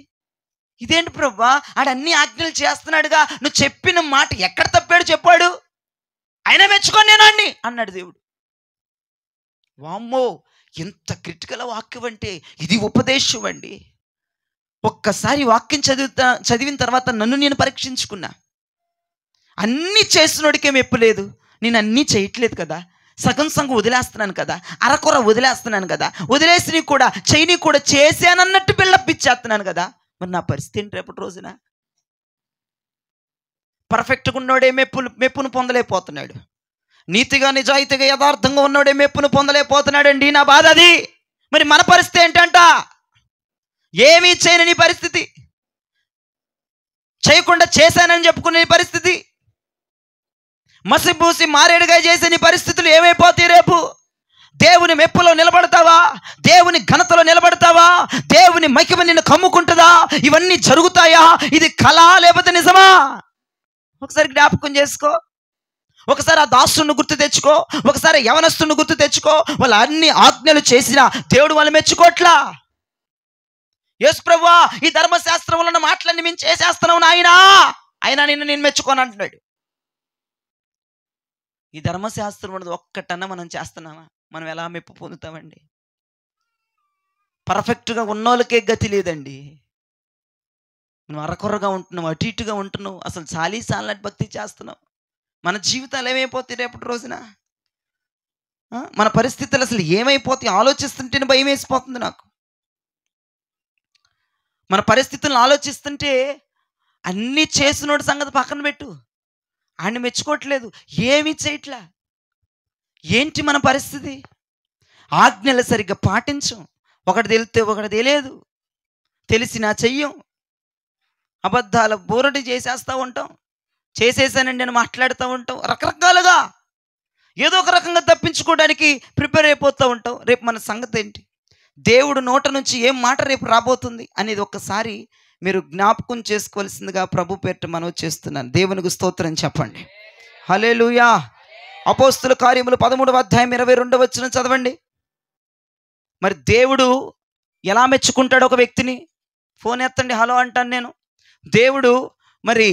ఇదేంటి ప్రభా, ఆడన్ని ఆజ్ఞలు చేస్తున్నాడుగా, నువ్వు చెప్పిన మాట ఎక్కడ తప్పాడు చెప్పాడు, అయినా మెచ్చుకొని నేను అన్నాడు దేవుడు. వామ్మో, ఎంత క్రిటికల్ వాక్యం అంటే ఇది ఉపదేశం అండి. ఒక్కసారి వాక్యం చదివిన తర్వాత నన్ను నేను పరీక్షించుకున్నా. అన్నీ చేసినోడికే మెప్పు లేదు, నేను అన్నీ చేయట్లేదు కదా, సగం వదిలేస్తున్నాను కదా, అరకొర వదిలేస్తున్నాను కదా, వదిలేసి కూడా చేయని కూడా చేశానన్నట్టు బిల్డప్ ఇచ్చేస్తున్నాను కదా, మరి నా పరిస్థితి ఏంటి రేపటి రోజున? పర్ఫెక్ట్గా ఉన్నోడే మెప్పును పొందలేకపోతున్నాడు, నీతిగా నిజాయితీగా యథార్థంగా ఉన్నోడే మెప్పును పొందలేకపోతున్నాడండి. నా బాధ అది. మరి మన పరిస్థితి ఏంటంట? ఏమీ చేయని నీ పరిస్థితి, చేయకుండా చేశానని చెప్పుకునే పరిస్థితి, మసిబూసి మారేడుగా చేసే నీ పరిస్థితులు ఏమైపోతాయి రేపు? దేవుని మెప్పులో నిలబడతావా? దేవుని ఘనతలో నిలబడతావా? దేవుని మహిమ నిన్ను కమ్ముకుంటుందా? ఇవన్నీ జరుగుతాయా? ఇది కళ లేకపోతే నిజమా? ఒకసారి జ్ఞాపకం చేసుకో. ఒకసారి ఆ దాసుని గుర్తు తెచ్చుకో. ఒకసారి యవనస్తుని గుర్తు తెచ్చుకో. వాళ్ళు అన్ని ఆజ్ఞలు చేసినా దేవుడు వాళ్ళు మెచ్చుకోట్లా. యేసు ప్రభువా, ఈ ధర్మశాస్త్రంలో ఉన్న మాటలన్నీ మేము చేసేస్తున్నావు నాయనా, అయినా నిన్ను నేను మెచ్చుకోను అంటున్నాడు. ఈ ధర్మశాస్త్రం ఉన్నది ఒక్కటన్నా మనం చేస్తున్నామా? మనం ఎలా మెప్పు పొందుతామండి? పర్ఫెక్ట్గా ఉన్నోళ్ళకే గతి లేదండి. మనం అరకొరగా ఉంటున్నాం, అటు ఇటుగా ఉంటున్నాం, అసలు చాలీసాలన్నట్టు భక్తి చేస్తున్నాం. మన జీవితాలు ఏమైపోతాయి రేపటి రోజున? మన పరిస్థితులు అసలు ఏమైపోతాయి? ఆలోచిస్తుంటేనే భయం వేసిపోతుంది నాకు. మన పరిస్థితులను ఆలోచిస్తుంటే అన్నీ చేసినోడి సంగతి పక్కన పెట్టు, ఆయన మెచ్చుకోవట్లేదు, ఏమీ చేయట్లా. ఏంటి మన పరిస్థితి? ఆజ్ఞలు సరిగ్గా పాటించం, ఒకటి తెలితే ఒకటి తెలియదు, తెలిసినా చెయ్యం, అబద్ధాల బోరడి చేసేస్తూ ఉంటాం, చేసేసానండి అని మాట్లాడుతూ ఉంటాం, రకరకాలుగా ఏదో ఒక రకంగా తప్పించుకోవడానికి ప్రిపేర్ అయిపోతూ ఉంటాం. రేపు మన సంగతి ఏంటి? దేవుడు నోట నుంచి ఏం మాట రేపు రాబోతుంది అనేది ఒక్కసారి మీరు జ్ఞాపకం చేసుకోవాల్సిందిగా ప్రభు పేరిట మనవి చేస్తున్నాను. దేవునికి స్తోత్రం చెప్పండి. హల్లెలూయా. అపోస్తుల కార్యములు 13వ అధ్యాయం 22వ వచనం చదవండి. మరి దేవుడు ఎలా మెచ్చుకుంటాడు ఒక వ్యక్తిని? ఫోన్ ఎత్తండి, హలో అంటాను నేను. దేవుడు మరి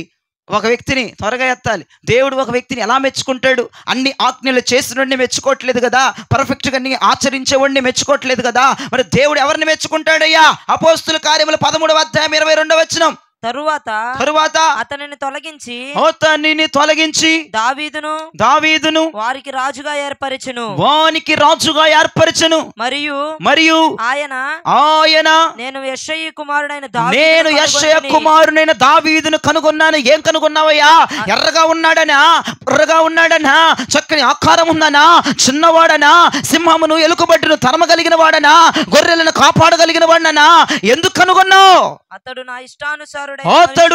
ఒక వ్యక్తిని త్వరగా ఎత్తాలి. దేవుడు ఒక వ్యక్తిని ఎలా మెచ్చుకుంటాడు? అన్ని ఆజ్ఞలు చేసినోడిని మెచ్చుకోవట్లేదు కదా, పర్ఫెక్ట్గా అన్ని ఆచరించేవాడిని మెచ్చుకోవట్లేదు కదా, మరి దేవుడు ఎవరిని మెచ్చుకుంటాడయ్యా? అపోస్తుల కార్యములు 13వ అధ్యాయం 22వ వచనం. తరువాత అతనిని తొలగించి దావీదును వారికి రాజుగా ఏర్పరచెను. మరియు ఆయన నేను యెషయి కుమారుడైన దావీదును కనుగొన్నాను. ఏం కనుగొన్నావయ్యా? ఎర్రగా ఉన్నాడనా, బుర్రగా ఉన్నాడనా, చక్కని ఆకారం ఉందనా, చిన్నవాడనా, సింహమును ఎలుకబట్టును తరమగలిగిన వాడనా, గొర్రెలను కాపాడగలిగిన వాడనా? ఎందుకు కనుగొన్నావు? అతడు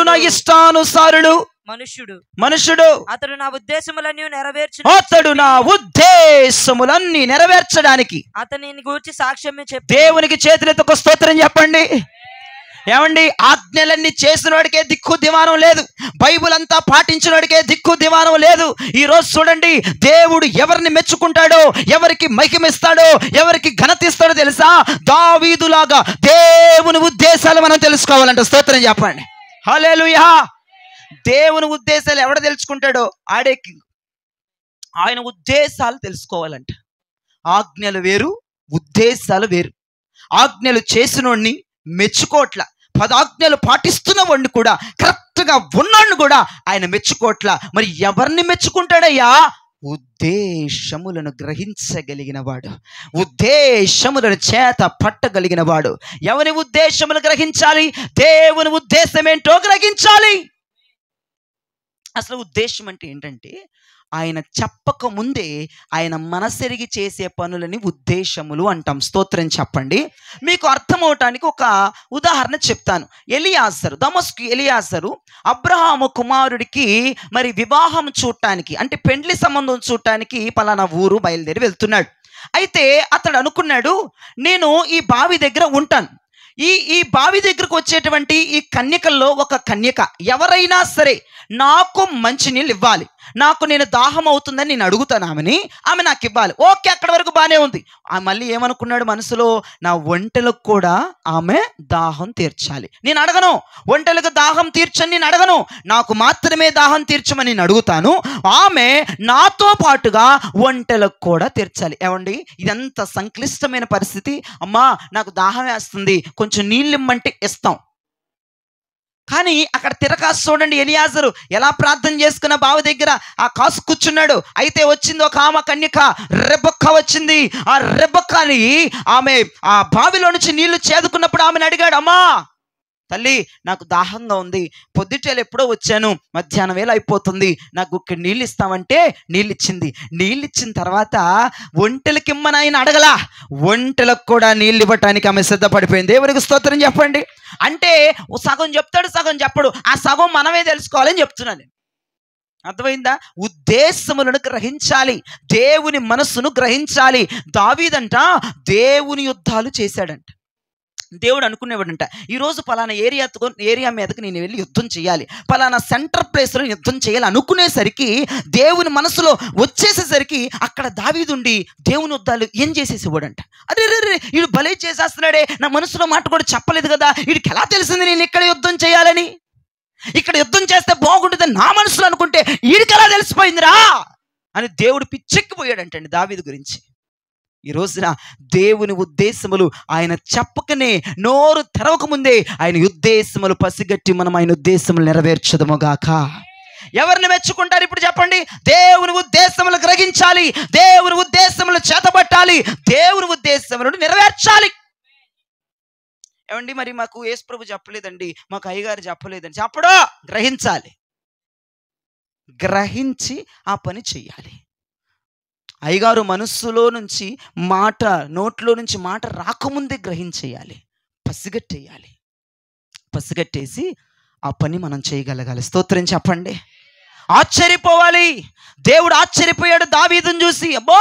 నా ఇష్టానుసారుడు మనుషుడు. అతడు నా ఉద్దేశములన్నీ నెరవేర్చడానికి అతనిని గూర్చి సాక్ష్యం చెప్పి దేవునికి చేతులెత్తి ఒక స్తోత్రం చెప్పండి. ఏమండి? ఆజ్ఞలన్నీ చేసిన వాడికే దిక్కు దివానం లేదు, బైబుల్ అంతా పాటించిన వాడికే దిక్కు దివానం లేదు. ఈ రోజు చూడండి, దేవుడు ఎవరిని మెచ్చుకుంటాడో, ఎవరికి మహిమిస్తాడో, ఎవరికి ఘనత ఇస్తాడో తెలుసా? దావీదులాగా దేవుని ఉద్దేశాలు మనం తెలుసుకోవాలంట. స్తోత్రం చెప్పండి. హల్లెలూయా. దేవుని ఉద్దేశాలు ఎవడ తెలుసుకుంటాడో ఆడే కింగ్. ఆయన ఉద్దేశాలు తెలుసుకోవాలంట. ఆజ్ఞలు వేరు, ఉద్దేశాలు వేరు. ఆజ్ఞలు చేసినోడిని మెచ్చుకోవట్ల, 10 ఆజ్ఞలు పాటిస్తున్న వాడిని కూడా, కరెక్ట్గా ఉన్నాడిని కూడా ఆయన మెచ్చుకోవట్ల. మరి ఎవరిని మెచ్చుకుంటాడయ్యా? ఉద్దేశములను గ్రహించగలిగిన వాడు, ఉద్దేశములను చేత పట్టగలిగిన వాడు. ఎవరి ఉద్దేశములు గ్రహించాలి? దేవుని ఉద్దేశం ఏంటో గ్రహించాలి. అసలు ఉద్దేశం అంటే ఏంటంటే, ఆయన చెప్పక ముందే ఆయన మనసెరిగి చేసే పనులని ఉద్దేశములు అంటాం. స్తోత్రం చెప్పండి. మీకు అర్థం అవటానికి ఒక ఉదాహరణ చెప్తాను. దమస్కు ఎలియాజరు అబ్రహాము కుమారుడికి మరి వివాహం చూడటానికి, అంటే పెండ్లి సంబంధం చూడటానికి పలానా ఊరు బయలుదేరి వెళ్తున్నాడు. అయితే అతడు అనుకున్నాడు, నేను ఈ బావి దగ్గర ఉంటాను, ఈ బావి దగ్గరకు వచ్చేటువంటి ఈ కన్యకల్లో ఒక కన్యక ఎవరైనా సరే నాకు మంచినీళ్ళు ఇవ్వాలి, నాకు నేను దాహం అవుతుందని నేను అడుగుతాను ఆమె నాకు ఇవ్వాలి. ఓకే, అక్కడ వరకు బాగానే ఉంది. మళ్ళీ ఏమనుకున్నాడు మనసులో, నా ఒంటెలకు కూడా ఆమె దాహం తీర్చాలి. నేను అడగను, ఒంటెలకు దాహం తీర్చని నేను అడగను, నాకు మాత్రమే దాహం తీర్చమని నేను అడుగుతాను. ఆమె నాతో పాటుగా ఒంటెలకు కూడా తీర్చాలి. ఏమండి, ఇదంత సంక్లిష్టమైన పరిస్థితి. అమ్మా నాకు దాహం వేస్తుంది, కొంచెం నీళ్ళు ఇమ్మంటే ఇస్తాం. కానీ అక్కడ తిరకాసు చూడండి, ఎలియాజరు ఎలా ప్రార్థన చేసుకున్న బావి దగ్గర ఆ కాసు కూర్చున్నాడు. అయితే వచ్చింది ఒక ఆమె కన్యక, రెబెక్కా వచ్చింది. ఆ రెబెక్కాని ఆమె ఆ బావిలో నుంచి నీళ్లు చేదుకున్నప్పుడు ఆమెను అడిగాడు, అమ్మా తల్లి నాకు దాహంగా ఉంది, పొద్దుటేలు ఎప్పుడో వచ్చాను, మధ్యాహ్నం వేళ అయిపోతుంది, నాకు ఇక్కడ నీళ్ళు ఇస్తామంటే నీళ్ళు ఇచ్చింది. నీళ్ళు ఇచ్చిన తర్వాత ఒంటెలకి ఇమ్మని ఆయన అడగలా, ఒంటెలకు కూడా నీళ్ళు ఇవ్వటానికి ఆమె సిద్ధపడిపోయింది. దేవునికి స్తోత్రం చెప్పండి. అంటే సగం చెప్తాడు, సగం చెప్పడు. ఆ సగం మనమే తెలుసుకోవాలని చెప్తున్నాను. అర్థమైందా? ఉద్దేశములను గ్రహించాలి, దేవుని మనస్సును గ్రహించాలి. దావీదంట దేవుని యుద్ధాలు చేశాడంట. దేవుడు అనుకునేవాడంట, ఈరోజు పలానా ఏరియా మీదకి నేను వెళ్ళి యుద్ధం చేయాలి, పలానా సెంటర్ ప్లేస్లో యుద్ధం చేయాలి అనుకునేసరికి, దేవుని మనసులో వచ్చేసేసరికి అక్కడ దావీదుండి దేవుని యుద్ధాలు ఏం చేసేసేవాడంట. అరే రే వీడు భలే చేసేస్తున్నాడే, నా మనసులో మాట కూడా చెప్పలేదు కదా, వీడికి ఎలా తెలిసింది నేను ఇక్కడ యుద్ధం చేయాలని, ఇక్కడ యుద్ధం చేస్తే బాగుంటుందని నా మనసులో అనుకుంటే వీడికి ఎలా తెలిసిపోయిందిరా అని దేవుడు పిచ్చెక్కిపోయాడంటండి దావీదు గురించి. ఈ రోజున దేవుని ఉద్దేశములు ఆయన చెప్పకనే, నోరు తెరవకముందే ఆయన ఉద్దేశములు పసిగట్టి మనం ఆయన ఉద్దేశములు నెరవేర్చదముగాక. ఎవరిని మెచ్చుకుంటారు ఇప్పుడు చెప్పండి? దేవుని ఉద్దేశములు గ్రహించాలి, దేవుని ఉద్దేశములు చేతబట్టాలి, దేవుని ఉద్దేశములను నెరవేర్చాలి. ఏమండి, మరి మాకు యేసుప్రభు చెప్పలేదండి, మాకు అయ్యగారు చెప్పలేదండి, చెప్పడో గ్రహించాలి, గ్రహించి ఆ పని చెయ్యాలి. అయ్యగారు మనస్సులో నుంచి మాట, నోట్లో నుంచి మాట రాకముందే గ్రహించేయాలి, పసిగట్టేయాలి. పసిగట్టేసి ఆ పని మనం చేయగలగాలి. స్తోత్రం చెప్పండి. ఆశ్చర్యపోవాలి. దేవుడు ఆశ్చర్యపోయాడు దావీదుని చూసి. అబ్బో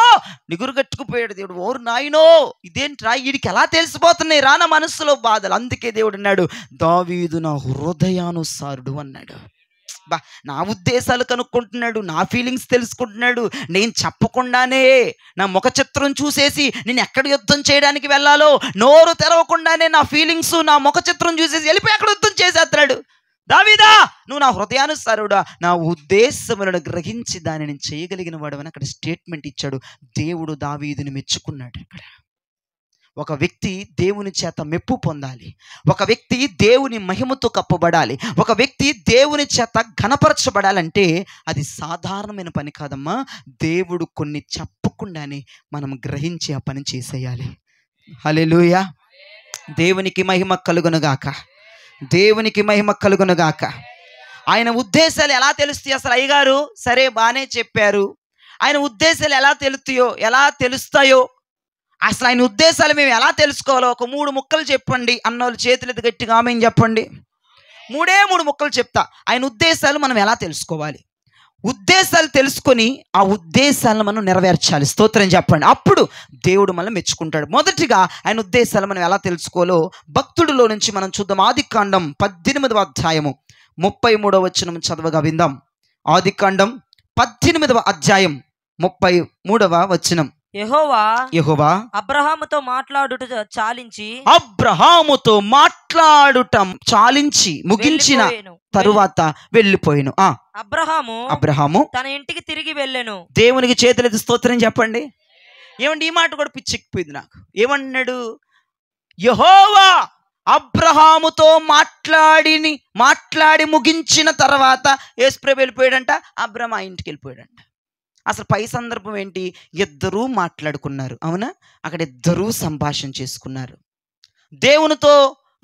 నిగురు కట్టుకుపోయాడు దేవుడు. ఓరు నాయనో ఇదేంట్రా, వీడికి ఎలా తెలిసిపోతున్నాయి రాన మనస్సులో బాధలు. అందుకే దేవుడు అన్నాడు, దావీదు నా హృదయానుసారుడు అన్నాడు. బా, నా ఉద్దేశాలు కనుక్కుంటున్నాడు, నా ఫీలింగ్స్ తెలుసుకుంటున్నాడు. నేను చెప్పకుండానే, నా ముఖ చిత్రం చూసేసి నేను ఎక్కడ యుద్ధం చేయడానికి వెళ్ళాలో నోరు తెరవకుండానే నా ఫీలింగ్స్, నా ముఖ చిత్రం చూసేసి వెళ్ళిపోయి అక్కడ యుద్ధం చేసేస్తున్నాడు. దావీదా నువ్వు నా హృదయానుసారుడా, నా ఉద్దేశములను గ్రహించి దానిని చేయగలిగిన వాడు అని అక్కడ స్టేట్మెంట్ ఇచ్చాడు. దేవుడు దావీదుని మెచ్చుకున్నాడు. అక్కడ ఒక వ్యక్తి దేవుని చేత మెప్పు పొందాలి, ఒక వ్యక్తి దేవుని మహిమతో కప్పబడాలి, ఒక వ్యక్తి దేవుని చేత ఘనపరచబడాలంటే అది సాధారణమైన పని కాదమ్మా. దేవుడు కొన్ని చెప్పకుండానే మనం గ్రహించి ఆ పని చేసేయాలి. హల్లెలూయా. దేవునికి మహిమ కలుగునుగాక, దేవునికి మహిమ కలుగునుగాక. ఆయన ఉద్దేశాలు ఎలా తెలుస్తాయి అసలు? అయ్యగారు సరే బాగానే చెప్పారు, ఆయన ఉద్దేశాలు ఎలా తెలుస్తాయో అసలు ఆయన ఉద్దేశాలు మేము ఎలా తెలుసుకోవాలో ఒక 3 ముక్కలు చెప్పండి అన్నోళ్ళు చేతులెత్తి గట్టిగా ఆమేన్ చెప్పండి. 3 ముక్కలు చెప్తా. ఆయన ఉద్దేశాలు మనం ఎలా తెలుసుకోవాలి, ఉద్దేశాలు తెలుసుకొని ఆ ఉద్దేశాలను మనం నెరవేర్చాలి. స్తోత్రం చెప్పండి. అప్పుడు దేవుడు మనల్ని మెచ్చుకుంటాడు. మొదటిగా ఆయన ఉద్దేశాలు మనం ఎలా తెలుసుకోవాలో భక్తుడిలో నుంచి మనం చూద్దాం. ఆదికాండం 18వ అధ్యాయము 33వ వచనం చదవగా విందాం. ఆదికాండం 18వ అధ్యాయం 33వ వచనం. యెహోవా అబ్రహాముతో మాట్లాడుట చాలించి ముగించిన తరువాత వెళ్ళిపోయాను. అబ్రహాము తన ఇంటికి తిరిగి వెళ్ళెను. దేవునికి చేతులెత్తి స్తోత్రం చెప్పండి. ఏమండి, ఈ మాట కూడా పిచ్చెక్కిపోయింది నాకు. ఏమన్నాడు? యెహోవా అబ్రహాముతో మాట్లాడి ముగించిన తర్వాత యేసుప్రభు వెళ్ళిపోయాడంట. అబ్రహాము ఆ ఇంటికి వెళ్ళిపోయాడంట. అసలు పై సందర్భం ఏంటి? ఇద్దరూ మాట్లాడుకున్నారు. అవునా? అక్కడ ఇద్దరూ సంభాషణ చేసుకున్నారు. దేవునితో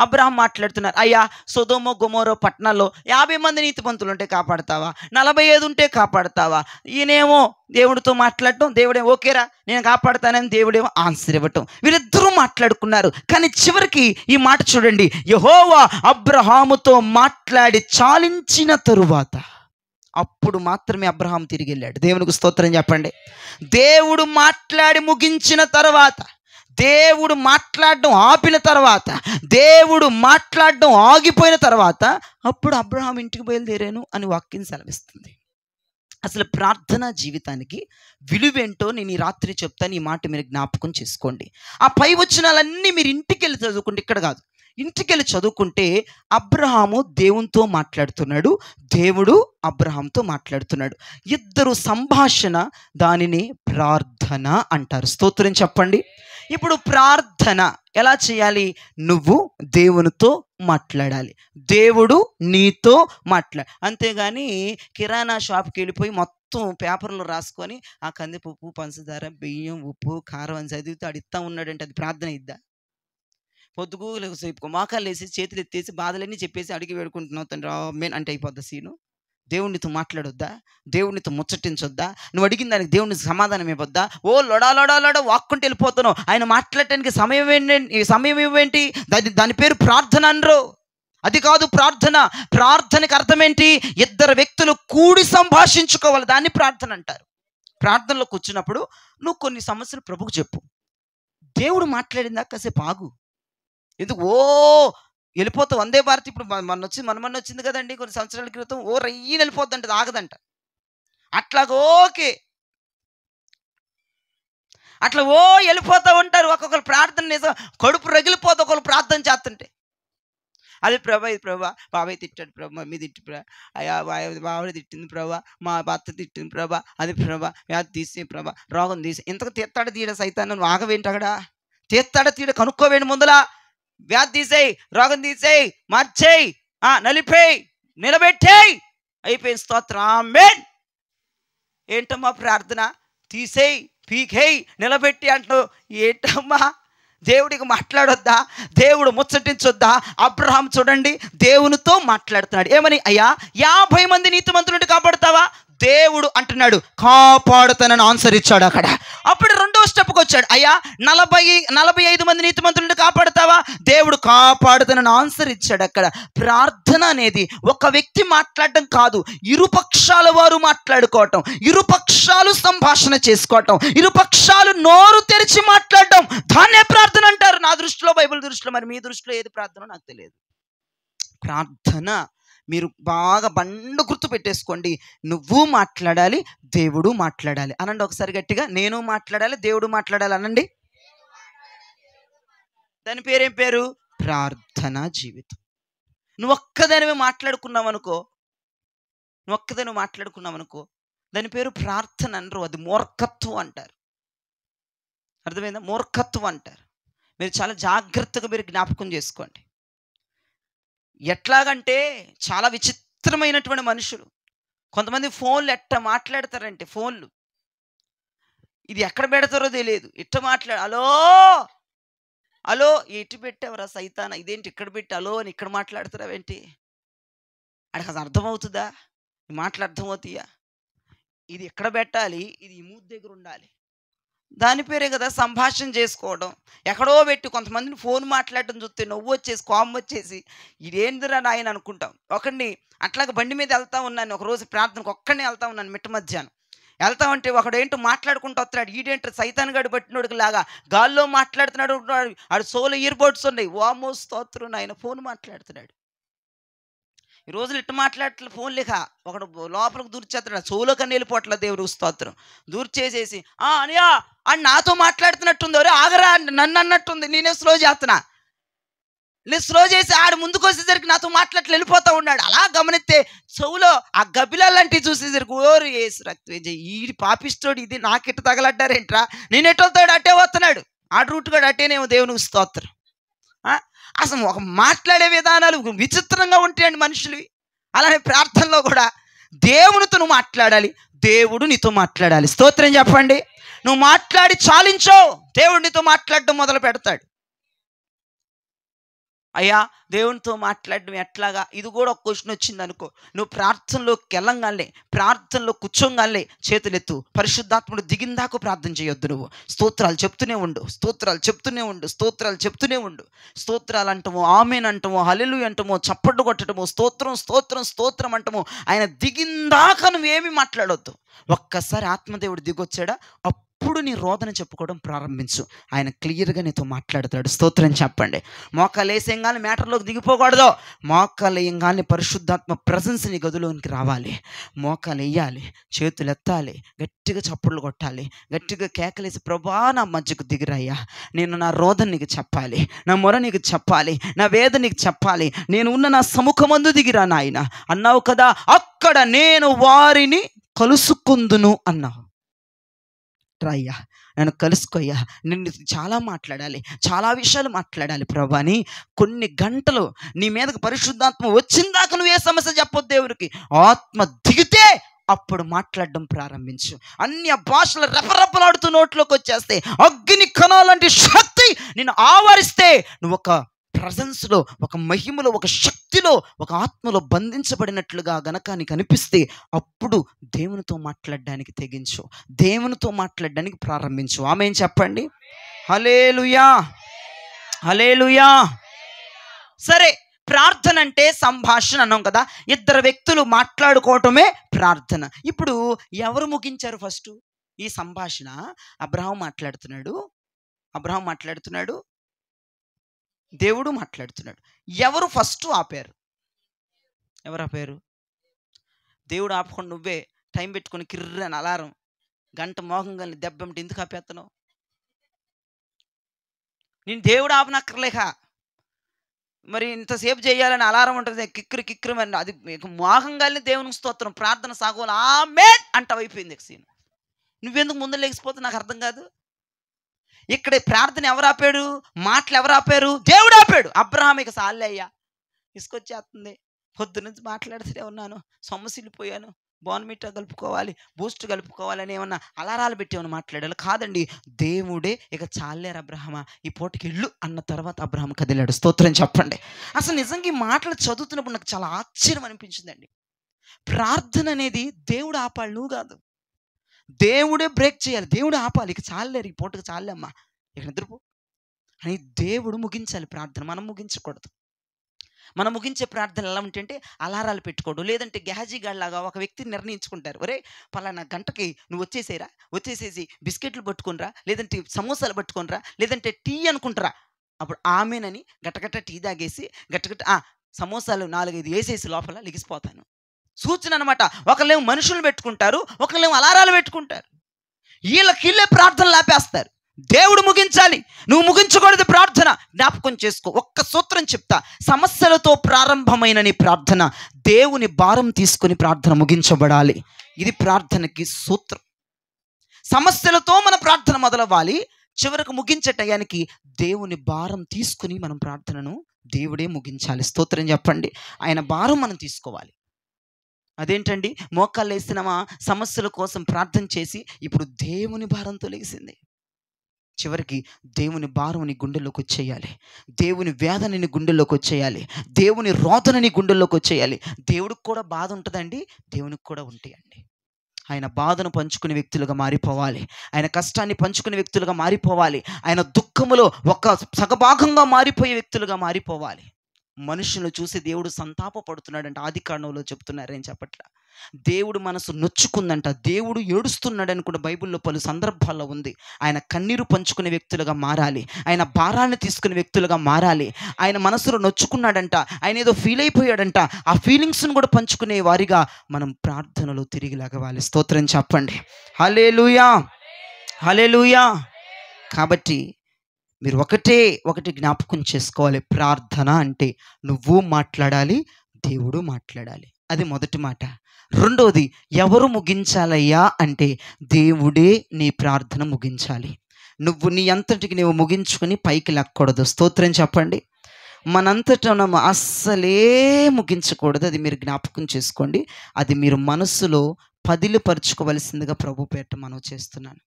అబ్రహాం మాట్లాడుతున్నారు. అయ్యా, సొదొమ గొమొర పట్టణాల్లో 50 మంది నీతిమంతులు ఉంటే కాపాడతావా, 45 ఉంటే కాపాడతావా? ఈయనేమో దేవుడితో మాట్లాడటం, దేవుడేమో ఓకేరా నేను కాపాడుతానని దేవుడేమో ఆన్సర్ ఇవ్వటం. వీళ్ళిద్దరూ మాట్లాడుకున్నారు. కానీ చివరికి ఈ మాట చూడండి, యెహోవా అబ్రహాముతో మాట్లాడి చాలించిన తరువాత అప్పుడు మాత్రమే అబ్రహాం తిరిగి వెళ్ళాడు. దేవునికి స్తోత్రం చెప్పండి. దేవుడు మాట్లాడి ముగించిన తర్వాత, దేవుడు మాట్లాడడం ఆపిన తర్వాత, దేవుడు మాట్లాడడం ఆగిపోయిన తర్వాత అప్పుడు అబ్రహాం ఇంటికి బయలుదేరాను అని వాక్యం సెలవిస్తుంది. అసలు ప్రార్థనా జీవితానికి విలువేంటో నేను ఈ రాత్రి చెప్తాను. ఈ మాట మీరు జ్ఞాపకం చేసుకోండి. ఆ పై వచనాలన్నీ మీరు ఇంటికి వెళ్ళి చదువుకుంటే, ఇక్కడ కాదు, ఇంటికి వెళ్ళి చదువుకుంటే అబ్రహాము దేవునితో మాట్లాడుతున్నాడు, దేవుడు అబ్రహాంతో మాట్లాడుతున్నాడు. ఇద్దరు సంభాషణ, దానిని ప్రార్థన అంటారు. స్తోత్రం చెప్పండి. ఇప్పుడు ప్రార్థన ఎలా చేయాలి? నువ్వు దేవునితో మాట్లాడాలి, దేవుడు నీతో అంతేగాని కిరాణా షాప్కి వెళ్ళిపోయి మొత్తం పేపర్లు రాసుకొని ఆ కందిపప్పు, పంచదార, బియ్యం, ఉప్పు, కారం అని చదివితే ఆడు ఇస్తా ఉన్నాడంటే అది ప్రార్థన ఇద్దా? పొద్దుగూలు మోకాలు వేసి చేతులు ఎత్తేసి బాధలన్నీ చెప్పేసి అడిగి వేడుకుంటున్నావు తండ్రి ఆమేన్ అంటే అయిపోద్దా సీను? దేవునితో మాట్లాడొద్దా? దేవునితో ముచ్చటించొద్దా? నువ్వు అడిగిన దానికి దేవుని సమాధానం ఇవ్వద్దా? ఓ లొడా వాక్కుంటూ వెళ్ళిపోతున్నావు. ఆయన మాట్లాడటానికి సమయం ఇవ్వేంటి? దాని పేరు ప్రార్థన అనరు. అది కాదు ప్రార్థన. ప్రార్థనకి అర్థం ఏంటి? ఇద్దరు వ్యక్తులు కూడి సంభాషించుకోవాలి, దాన్ని ప్రార్థన అంటారు. ప్రార్థనలో కూర్చున్నప్పుడు నువ్వు కొన్ని సమస్యలు ప్రభుకు చెప్పు. దేవుడు మాట్లాడిందా కాసేపు ఆగు. ఎందుకు వెళ్ళిపోతావు? వందే భారత్ ఇప్పుడు మొన్న వచ్చింది కదండి, కొన్ని సంవత్సరాల క్రితం. రయ్యని వెళ్ళిపోద్దంట, ఆగదంట. ఓకే అట్లా వెళ్ళిపోతూ ఉంటారు. ఒక్కొక్కరు ప్రార్థన నిజం కడుపు రగిలిపోతే ఒకళ్ళు ప్రార్థన చేస్తుంటే, అది ప్రభా, ఇది ప్రభా, బాబాయ్ తిట్టాడు ప్రభా, మమ్మీ తిట్టి ప్రభా, అయ్యా బాబాయ్ తిట్టింది ప్రభా, మా భర్త తిట్టింది ప్రభా, అది ప్రభా, వ్యాధి తీసే ప్రభా, రోగం తీసే. ఇంతకు తీస్తాడు తీయడ సైతాన్ని? నువ్వు ఆగవేంటి అక్కడ? తీస్తాడా తీయడ కనుక్కోవేంటి ముందులా? వ్యాధి తీసేయి, రోగం తీసేయి, మార్చేయి, నలిపేయి, నిలబెట్టేయి, అయిపోయింది. స్తోత్రం ఆమేన్. ఏంటమ్మా ప్రార్థన? తీసేయి, పీకేయి, నిలబెట్టి అంటూ ఏంటమ్మా? దేవుడికి మాట్లాడొద్దా? దేవుడు ముచ్చటించొద్దా? అబ్రహాం చూడండి దేవునితో మాట్లాడుతున్నాడు. ఏమని? అయ్యా 50 మంది నీతిమంతులను కాపాడుతావా? దేవుడు అంటున్నాడు కాపాడుతానని ఆన్సర్ ఇచ్చాడు అక్కడ. అప్పుడు రెండో స్టెప్కి వచ్చాడు. అయ్యా 45 మంది నీతిమంతులను కాపాడుతావా? దేవుడు కాపాడుతానని ఆన్సర్ ఇచ్చాడు అక్కడ. ప్రార్థన అనేది ఒక వ్యక్తి మాట్లాడటం కాదు, ఇరుపక్షాల వారు మాట్లాడుకోవటం, ఇరుపక్షాలు సంభాషణ చేసుకోవటం, ఇరుపక్షాలు నోరు తెరిచి మాట్లాడటం, దాన్నే ప్రార్థన అంటారు. నా దృష్టిలో, బైబిల్ దృష్టిలో. మరి మీ దృష్టిలో ఏది ప్రార్థన నాకు తెలియదు. ప్రార్థన మీరు బాగా బండు గుర్తు పెట్టేసుకోండి. నువ్వు మాట్లాడాలి, దేవుడు మాట్లాడాలి. అనండి ఒకసారి గట్టిగా, నేను మాట్లాడాలి, దేవుడు మాట్లాడాలి అనండి. దాని పేరేం పేరు? ప్రార్థనా జీవితం. నువ్వు ఒక్కదానివే మాట్లాడుకున్నావు అనుకో, దాని పేరు ప్రార్థన అనరు, అది మూర్ఖత్వం అంటారు. అర్థమైందా? మూర్ఖత్వం అంటారు. మీరు చాలా జాగ్రత్తగా మీరు జ్ఞాపకం చేసుకోండి. ఎట్లాగంటే చాలా విచిత్రమైనటువంటి మనుషులు. కొంతమంది ఫోన్లు ఎట్ట మాట్లాడతారంటే, ఫోన్లు ఇది ఎక్కడ పెడతారో తెలియదు, ఇట్ట హలో హలో ఎటు పెట్టావరా సైతాన, ఇదేంటి ఇక్కడ పెట్టి హలో అని ఇక్కడ మాట్లాడతారావేంటి? అడికి అసలు అర్థమవుతుందా? ఈ మాటలు అర్థమవుతాయా? ఇది ఎక్కడ పెట్టాలి, ఇది ఈ మూతి దగ్గర ఉండాలి. దాని పేరే కదా సంభాషణ చేసుకోవడం. ఎక్కడో పెట్టి కొంతమందిని ఫోన్ మాట్లాడటం చూస్తే నవ్వు వచ్చేసి, కోపం వచ్చేసి, ఇదేందిరా నాయన అనుకుంటాం. ఒకడిని అట్లాగే బండి మీద వెళ్తా ఉన్నాను ఒకరోజు, ప్రార్థనకు ఒక్కడిని వెళ్తా ఉన్నాను, మిట్ట మధ్యాహ్నం వెళ్తా ఉంటే ఒకడు ఏంటో మాట్లాడుకుంటూ వస్తున్నాడు. ఈడేంటో సైతాన్ గడు పట్టినోడికి లాగా గాల్లో మాట్లాడుతున్నాడు. ఆడు సోలో ఇయర్ బడ్స్ ఉన్నాయి. వామో స్తోత్రం, ఆయన ఫోన్ మాట్లాడుతున్నాడు. ఈ రోజులు ఇట్టు మాట్లాడట్లే, ఫోన్ లేక ఒకడు లోపలికి దూర్చేస్తాడు, సోలో కన్నా వెళ్ళిపోవట్లే. దేవుడు స్తోత్రం. దూర్చేసేసి అనియా అని నాతో మాట్లాడుతున్నట్టుంది, ఎవరే ఆగరా నన్ను అన్నట్టుంది, నేనే స్లో చేస్తున్నా. నేను స్లో చేసి ఆడు ముందుకు వచ్చేసరికి నాతో మాట్లాడట్లు వెళ్ళిపోతా ఉన్నాడు. అలా గమనిస్తే చెవులో ఆ గబిలాంటివి చూసేసరికి ఓరు ఏసు రక్తం, ఈ పాపిస్తోడు ఇది నాకెట్టు తగలడ్డారేంట్రా, నేను ఎట్టవుతాడు అట్టే వస్తున్నాడు. ఆ రూట్ కూడా అట్టేనేమో. దేవునికి స్తోత్రం. అసలు ఒక మాట్లాడే విధానాలు విచిత్రంగా ఉంటాయండి మనుషులు. అలానే ప్రార్థనలో కూడా దేవునితో నువ్వు మాట్లాడాలి, దేవుడు నీతో మాట్లాడాలి. స్తోత్రం చెప్పండి. నువ్వు మాట్లాడి చాలించో, దేవుడు నీతో మాట్లాడడం మొదలు పెడతాడు. అయ్యా దేవునితో మాట్లాడడం ఎట్లాగా? ఇది కూడా ఒక క్వశ్చన్ వచ్చింది అనుకో. నువ్వు ప్రార్థనలోకి వెళ్ళంగానే, ప్రార్థనలో కూర్చోగానే చేతులెత్తు. పరిశుద్ధాత్ముడు దిగిందాకు ప్రార్థన చేయొద్దు. నువ్వు స్తోత్రాలు చెప్తూనే ఉండు, స్తోత్రాలు చెప్తూనే ఉండు, స్తోత్రాలు చెప్తూనే ఉండు. స్తోత్రాలు అంటాము, ఆమేన్ అంటాము, హల్లెలూయా అంటాము, చప్పట్లు కొట్టడము, స్తోత్రం స్తోత్రం స్తోత్రం అంటాము. ఆయన దిగిందాక నువ్వేమీ మాట్లాడొద్దు. ఒక్కసారి ఆత్మదేవుడు దిగొచ్చాడా అప్పుడు నీ రోదన చెప్పుకోవడం ప్రారంభించు. ఆయన క్లియర్గా నీతో మాట్లాడతాడు. స్తోత్రం చెప్పండి. మోకాలు వేసేయంగానే మ్యాటర్లోకి దిగిపోకూడదు. మోకాలు వేయంగానే పరిశుద్ధాత్మ ప్రజెన్స్ నీ గదిలోనికి రావాలి. మోకాలు వేయాలి, చేతులు ఎత్తాలి, గట్టిగా చప్పుళ్ళు కొట్టాలి, గట్టిగా కేకలేసి ప్రభా నా మధ్యకు దిగిరయ్యా, నేను నా రోదన నీకు చెప్పాలి, నా మొర నీకు చెప్పాలి, నా వేద నీకు చెప్పాలి, నేను ఉన్న నా సముఖమందు దిగిరా నాయన అన్నావు కదా, అక్కడ నేను వారిని కలుసుకుందును అన్నావు. రాయ్యా, నన్ను కలుసుకోయ్యా, నిన్ను చాలా మాట్లాడాలి, చాలా విషయాలు మాట్లాడాలి ప్రభా అని కొన్ని గంటలు నీ మీదకి పరిశుద్ధాత్మ వచ్చిందాక నువ్వు ఏ సమస్య చెప్పొద్దు దేవుడికి. ఆత్మ దిగితే అప్పుడు మాట్లాడడం ప్రారంభించు. అన్య భాషలు రెపరెపలాడుతూ నోట్లోకి వచ్చేస్తే, అగ్ని కణాలంటి శక్తి నిన్ను ఆవరిస్తే, నువ్వు ఒక ప్రజెన్స్లో, ఒక మహిమలో, ఒక శక్తిలో, ఒక ఆత్మలో బంధించబడినట్లుగా గనక నీకు అనిపిస్తే అప్పుడు దేవునితో మాట్లాడడానికి తెగించు, దేవునితో మాట్లాడడానికి ప్రారంభించు. ఆమేన్ చెప్పండి. హల్లెలూయా, హల్లెలూయా. సరే, ప్రార్థన అంటే సంభాషణ అన్నాం కదా. ఇద్దరు వ్యక్తులు మాట్లాడుకోవటమే ప్రార్థన. ఇప్పుడు ఎవరు ముగించారు ఫస్ట్ ఈ సంభాషణ? అబ్రహాం మాట్లాడుతున్నాడు, దేవుడు మాట్లాడుతున్నాడు. ఎవరు ఫస్ట్ ఆపారు? ఎవరు ఆపారు? దేవుడు ఆపకుండా నువ్వే టైం పెట్టుకొని కిర్రని అలారం గంట మోహంగా దెబ్బంటే ఎందుకు ఆపేస్తున్నావు? నేను దేవుడు ఆపనక్కర్లేక మరి ఇంతసేపు చేయాలని అలారం ఉంటుంది, కిక్కిరి మరి అది మోహంగానే దేవునికి స్తోత్రం, ప్రార్థన సాగోలు ఆమేన్ అంటావు, అయిపోయింది సీన్. నువ్వెందుకు ముందు లేకపోతే నాకు అర్థం కాదు. ఇక్కడ ప్రార్థన ఎవరు ఆపాడు? మాటలు ఎవరు ఆపారు? దేవుడు ఆపాడు. అబ్రహాం ఇక సాల్లే అయ్యా, ఇసుకొచ్చేస్తుంది, పొద్దు నుంచి మాట్లాడుతూనే ఉన్నాను, సొమ్మసిల్లిపోయాను, బోర్న్విటా కలుపుకోవాలి, బూస్ట్ కలుపుకోవాలని ఏమన్నా అలారాలు పెట్టి ఏమన్నా మాట్లాడాలి? కాదండి, దేవుడే ఇక చాలేరు అబ్రహమా, ఈ పూటకి ఇల్లు అన్న తర్వాత అబ్రహాం కదిలాడు. స్తోత్రం చెప్పండి. అసలు నిజంగా ఈ మాటలు చదువుతున్నప్పుడు నాకు చాలా ఆశ్చర్యం అనిపించిందండి. ప్రార్థన అనేది దేవుడు ఆపాలి, నువ్వు కాదు. దేవుడే బ్రేక్ చేయాలి, దేవుడు ఆపాలి. ఇక చాలేరు, ఈ పూటకి చాలే అమ్మా, ఇక నిద్రపో అని దేవుడు ముగించాలి ప్రార్థన. మనం ముగించకూడదు. మనం ముగించే ప్రార్థన ఎలా ఉంటే అలారాలు పెట్టుకోవడం, లేదంటే గెహాజీగాళ్ళలాగా ఒక వ్యక్తిని నిర్ణయించుకుంటారు, ఒరే పలానా గంటకి నువ్వు వచ్చేసేసి బిస్కెట్లు పట్టుకునిరా, లేదంటే సమోసాలు పట్టుకునిరా, లేదంటే టీ అనుకుంటారా. అప్పుడు ఆమెనని గట్టగట్ట టీ తాగేసి గట్టగట్ట సమోసాలు 4-5 వేసేసి లోపల లెగిసిపోతాను. సూచన అనమాట. ఒకళ్ళేమో మనుషులు పెట్టుకుంటారు, ఒకళ్ళేమో అలారాలు పెట్టుకుంటారు. వీళ్ళే ప్రార్థనలు ఆపేస్తారు. దేవుడు ముగించాలి, నువ్వు ముగించకూడదు ప్రార్థన. జ్ఞాపకం చేసుకో. ఒక్క సూత్రం చెప్తా. సమస్యలతో ప్రారంభమైన నీ ప్రార్థన దేవుని భారం తీసుకుని ప్రార్థన ముగించబడాలి. ఇది ప్రార్థనకి సూత్రం. సమస్యలతో మన ప్రార్థన మొదలవ్వాలి, చివరకు ముగించే టయానికి దేవుని భారం తీసుకుని మనం ప్రార్థనను దేవుడే ముగించాలి. స్తోత్రం చెప్పండి. ఆయన భారం మనం తీసుకోవాలి. అదేంటండి, మోకాళ్ళు వేసినామా సమస్యల కోసం ప్రార్థన చేసి ఇప్పుడు దేవుని భారంతో లేచింది. చివరికి దేవుని భారం నీ గుండెల్లోకి వచ్చేయాలి, దేవుని వేదనని గుండెల్లోకి వచ్చేయాలి, దేవుని రోదనని గుండెల్లోకి వచ్చేయాలి. దేవుడికి కూడా బాధ ఉంటుందండి, దేవునికి కూడా ఉంటాయండి. ఆయన బాధను పంచుకునే వ్యక్తులుగా మారిపోవాలి, ఆయన కష్టాన్ని పంచుకునే వ్యక్తులుగా మారిపోవాలి, ఆయన దుఃఖములో ఒక సగభాగంగా మారిపోయే వ్యక్తులుగా మారిపోవాలి. మనుషులను చూసి దేవుడు సంతాపపడుతున్నాడంట. ఆదికాండంలో చెప్తున్నారు, ఏం చెప్పట్లా. దేవుడు మనసు నొచ్చుకుందంట, దేవుడు ఏడుస్తున్నాడని కూడా బైబిల్లో పలు సందర్భాల్లో ఉంది. ఆయన కన్నీరు పంచుకునే వ్యక్తులుగా మారాలి, ఆయన భారాన్ని తీసుకునే వ్యక్తులుగా మారాలి. ఆయన మనసులో నొచ్చుకున్నాడంట, ఆయన ఏదో ఫీల్ అయిపోయాడంట, ఆ ఫీలింగ్స్ను కూడా పంచుకునే వారిగా మనం ప్రార్థనలో తిరిగి లగవాలి. స్తోత్రం చెప్పండి. హల్లెలూయా, హల్లెలూయా. కాబట్టి మీరు ఒకటి జ్ఞాపకం చేసుకోవాలి. ప్రార్థన అంటే నువ్వు మాట్లాడాలి, దేవుడు మాట్లాడాలి. అది మొదటి మాట. రెండోది, ఎవరు ముగించాలయ్యా అంటే దేవుడే నీ ప్రార్థన ముగించాలి. నువ్వు నీ అంతటికి నువ్వు ముగించుకొని పైకి లెక్కకూడదు. స్తోత్రం చెప్పండి. మనంతటా మనం అస్సలే ముగించకూడదు. అది మీరు జ్ఞాపకం చేసుకోండి. అది మీరు మనస్సులో పదిలిపరుచుకోవలసిందిగా ప్రభు పేట మనం చేస్తున్నాను.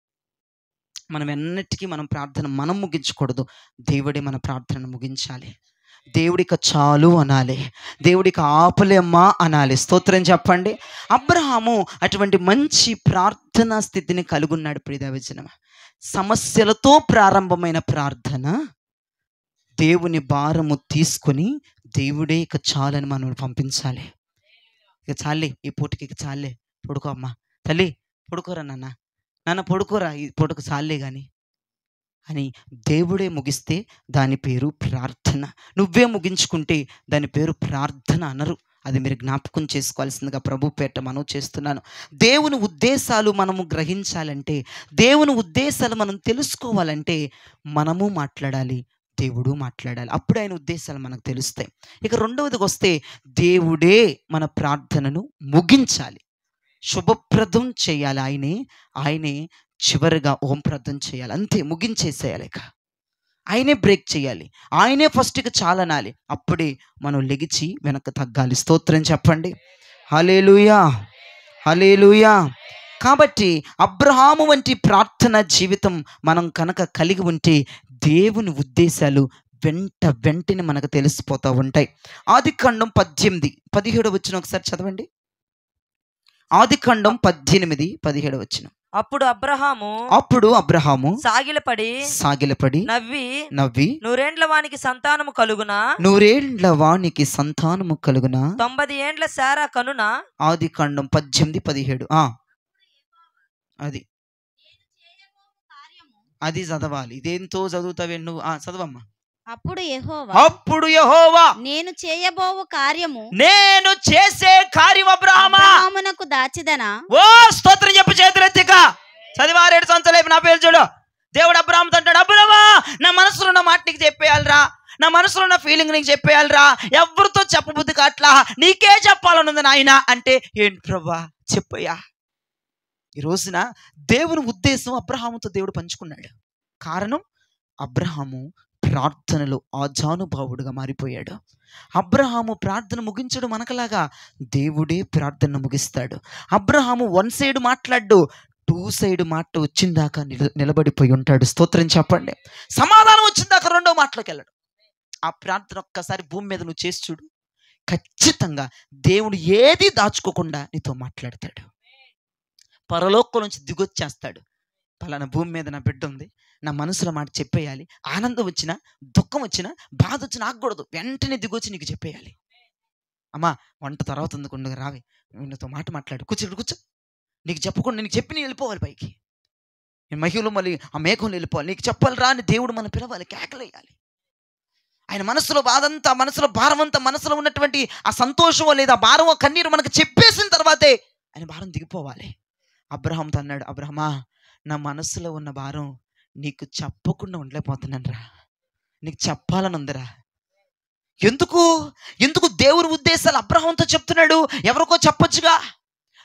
మనం ఎన్నటికీ మనం ప్రార్థన మనం ముగించకూడదు, దేవుడే మన ప్రార్థనను ముగించాలి. దేవుడికి చాలు అనాలి, దేవుడికి ఆపలేమ్మా అనాలి. స్తోత్రం చెప్పండి. అబ్రహాము అటువంటి మంచి ప్రార్థనా స్థితిని కలిగి ఉన్నాడు. ప్రియదైవజనం, సమస్యలతో ప్రారంభమైన ప్రార్థన దేవుని భారము తీసుకొని దేవుడే ఇక చాలని మనం పంపించాలి. ఇక చాలే, ఈ పూటకి ఇక చాలే, పడుకో అమ్మా, తల్లి పడుకోరా నాన్న, నాన్న పడుకోరా, ఈ పూటకు చాలే కానీ అని దేవుడే ముగిస్తే దాని పేరు ప్రార్థన. నువ్వే ముగించుకుంటే దాని పేరు ప్రార్థన అనరు. అది మీరు జ్ఞాపకం చేసుకోవాల్సిందిగా ప్రభు పేట మనం చేస్తున్నాను. దేవుని ఉద్దేశాలు మనము గ్రహించాలంటే, దేవుని ఉద్దేశాలు మనం తెలుసుకోవాలంటే మనము మాట్లాడాలి, దేవుడు మాట్లాడాలి. అప్పుడు ఆయన ఉద్దేశాలు మనకు తెలుస్తాయి. ఇక రెండవదికి వస్తే, దేవుడే మన ప్రార్థనను ముగించాలి, శుభప్రదం చేయాలి. ఆయనే చివరిగా ఓం ప్రార్థన చేయాలి, అంతే, ముగించేసేయాలి. ఇక ఆయనే బ్రేక్ చేయాలి, ఆయనే ఫస్ట్కి చాలనాలి. అప్పుడే మనం లెగిచి వెనక్కి తగ్గాలి. స్తోత్రం చెప్పండి. హల్లెలూయా, హల్లెలూయా. కాబట్టి అబ్రహాము వంటి ప్రార్థన జీవితం మనం కనుక కలిగి ఉంటే దేవుని ఉద్దేశాలు వెంటనే మనకు తెలిసిపోతూ ఉంటాయి. ఆదికాండం 18:17 వచ్చిన ఒకసారి చదవండి. ఆదికాండం 18:17. అప్పుడు అబ్రహాము సాగిలపడి నవ్వి 100 వానికి సంతానము కలుగునా 90 ఏండ్ల శారా కనున. ఆదికాండం 18:17. అది చదవాలి. ఇదేంతో చదువుతావే నువ్వు, చదవమ్మా. అప్పుడు యెహోవా నేను చేయబోవు కార్యము నేను చేసే కార్యం అబ్రహామునకు దాచిదనా. ఓ స్తోత్రం చెప్పు, చేతులెత్తిక చదివారు 7 సంవత్సరాలు నా పేరు చూడు. దేవుడు అబ్రహాముతో అంటాడు, అబ్రహామా నా మనసులో ఉన్న మాట నీకు చెప్పేయాలరా, నా మనసులో ఉన్న ఫీలింగ్ నీకు చెప్పేయాలరా, ఎవరితో చెప్పబుద్ధి కాట్లా, నీకే చెప్పాలనుంది నాయన అంటే, ఏంటి ప్రభా చెప్పయ్యా. ఈ రోజున దేవుని ఉద్దేశం అబ్రహాముతో దేవుడు పంచుకున్నాడు. కారణం, అబ్రహాము ప్రార్థనలో ఆజానుభావుడుగా మారిపోయాడు. అబ్రహాము ప్రార్థన ముగించడు మనకలాగా, దేవుడే ప్రార్థన ముగిస్తాడు. అబ్రహాము 1 సైడ్ మాట్లాడు, 2 సైడ్ మాట వచ్చిందాకా నిలబడిపోయి ఉంటాడు. స్తోత్రం చెప్పండి. సమాధానం వచ్చిందాకా 2వ మాటలోకి వెళ్ళడు. ఆ ప్రార్థన ఒక్కసారి భూమి మీద నువ్వు చేసి చూడు, ఖచ్చితంగా దేవుడు ఏది దాచుకోకుండా నీతో మాట్లాడతాడు. పరలోకం నుంచి దిగొచ్చేస్తాడు. పలానా భూమి మీద నా బిడ్డ ఉంది, నా మనసులో మాట చెప్పేయాలి. ఆనందం వచ్చినా, దుఃఖం వచ్చినా, బాధ వచ్చినా ఆగకూడదు, వెంటనే దిగొచ్చి నీకు చెప్పేయాలి. అమ్మా వంట తర్వాత అందుకుండా రావి, నీతో మాట్లాడు, కూర్చో, నీకు చెప్పకుండా నీకు చెప్పి నేను వెళ్ళిపోవాలి పైకి, నేను మహిళలో మళ్ళీ ఆ మేఘంలో వెళ్ళిపోవాలి, నీకు చెప్పాలి రా అని దేవుడు మనం పిలవాలి, కేకలేయాలి. ఆయన మనసులో బాధంతా, మనసులో భారమంతా, మనసులో ఉన్నటువంటి ఆ సంతోషమో లేదా భారమో కన్నీరు మనకు చెప్పేసిన తర్వాతే ఆయన భారం దిగిపోవాలి. అబ్రహాంతో అన్నాడు, అబ్రహమా నా మనసులో ఉన్న భారం నీకు చెప్పకుండా ఉండలేకపోతున్నాను రా, నీకు చెప్పాలని ఉందిరా. ఎందుకు దేవుని ఉద్దేశాలు అబ్రహాంతో చెప్తున్నాడు? ఎవరికో చెప్పొచ్చుగా,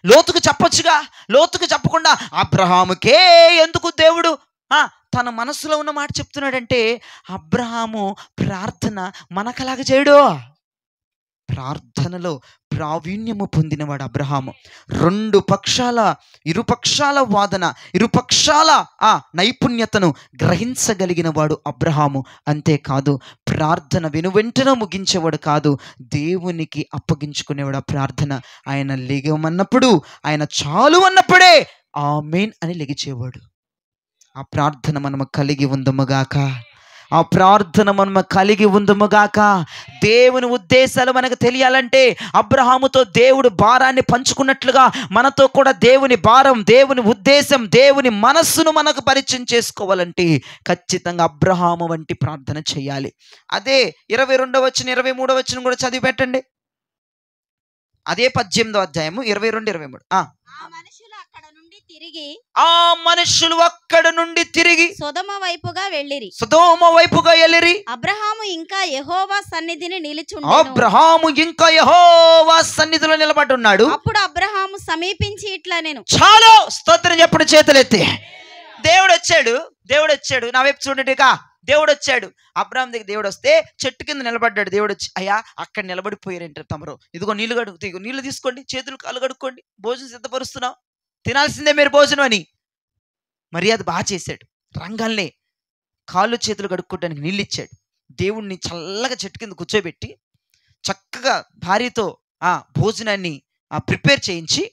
లోతుకు చెప్పకుండా అబ్రహాముకే ఎందుకు దేవుడు తన మనసులో ఉన్న మాట చెప్తున్నాడంటే, అబ్రహాము ప్రార్థన మనకలాగా చేయడు. ప్రార్థనలో ప్రావీణ్యము పొందినవాడు అబ్రహాము. ఇరుపక్షాల వాదన, ఇరుపక్షాల నైపుణ్యతను గ్రహించగలిగిన వాడు అబ్రహాము. అంతేకాదు, ప్రార్థన వెనువెంటనే ముగించేవాడు కాదు, దేవునికి అప్పగించుకునేవాడు. ప్రార్థన ఆయన లెగమన్నప్పుడు, ఆయన చాలు అన్నప్పుడే ఆమేన్ అని లెగిచేవాడు. ఆ ప్రార్థన మనము కలిగి ఉందముగాక. దేవుని ఉద్దేశాలు మనకు తెలియాలంటే, అబ్రహాముతో దేవుడు భారాన్ని పంచుకున్నట్లుగా మనతో కూడా దేవుని భారం, దేవుని ఉద్దేశం, దేవుని మనస్సును మనకు పరిచయం చేసుకోవాలంటే ఖచ్చితంగా అబ్రహాము వంటి ప్రార్థన చేయాలి. అదే 22వ వచనం 23వ వచనం కూడా చదివి పెట్టండి. అదే 18వ అధ్యాయము 22-23. ఆ మనుషులు అక్కడ నుండి తిరిగి సొదొమ వైపుగా వెళ్ళిరి. అబ్రహాము ఇంకా యెహోవా సన్నిధిలో నిలబడి ఉన్నాడు. అప్పుడు అబ్రహాము సమీపించి ఇట్లా నేను చాలు స్తోత్రం చెప్పడు, చేతులెత్తి. దేవుడు వచ్చాడు నా వైపు చూడండిగా. దేవుడు వచ్చాడు అబ్రహాం దగ్గర. దేవుడు వస్తే చెట్టు కింద నిలబడ్డాడు. దేవుడు వచ్చి, అయ్యా అక్కడ నిలబడిపోయారంటారు తమరు, ఇదిగో నీళ్ళు తీసుకోండి, చేతులు కాళ్ళు కడుక్కోండి, భోజనం సిద్ధపరుస్తున్నాం, తినాల్సిందే మీరు భోజనం అని మర్యాద బాగా చేశాడు. రంగంలే కాళ్ళు చేతులు కడుక్కోవడానికి నీళ్ళు ఇచ్చాడు. దేవుణ్ణి చల్లగా చెట్టు కింద కూర్చోబెట్టి చక్కగా భార్యతో భోజనాన్ని ప్రిపేర్ చేయించి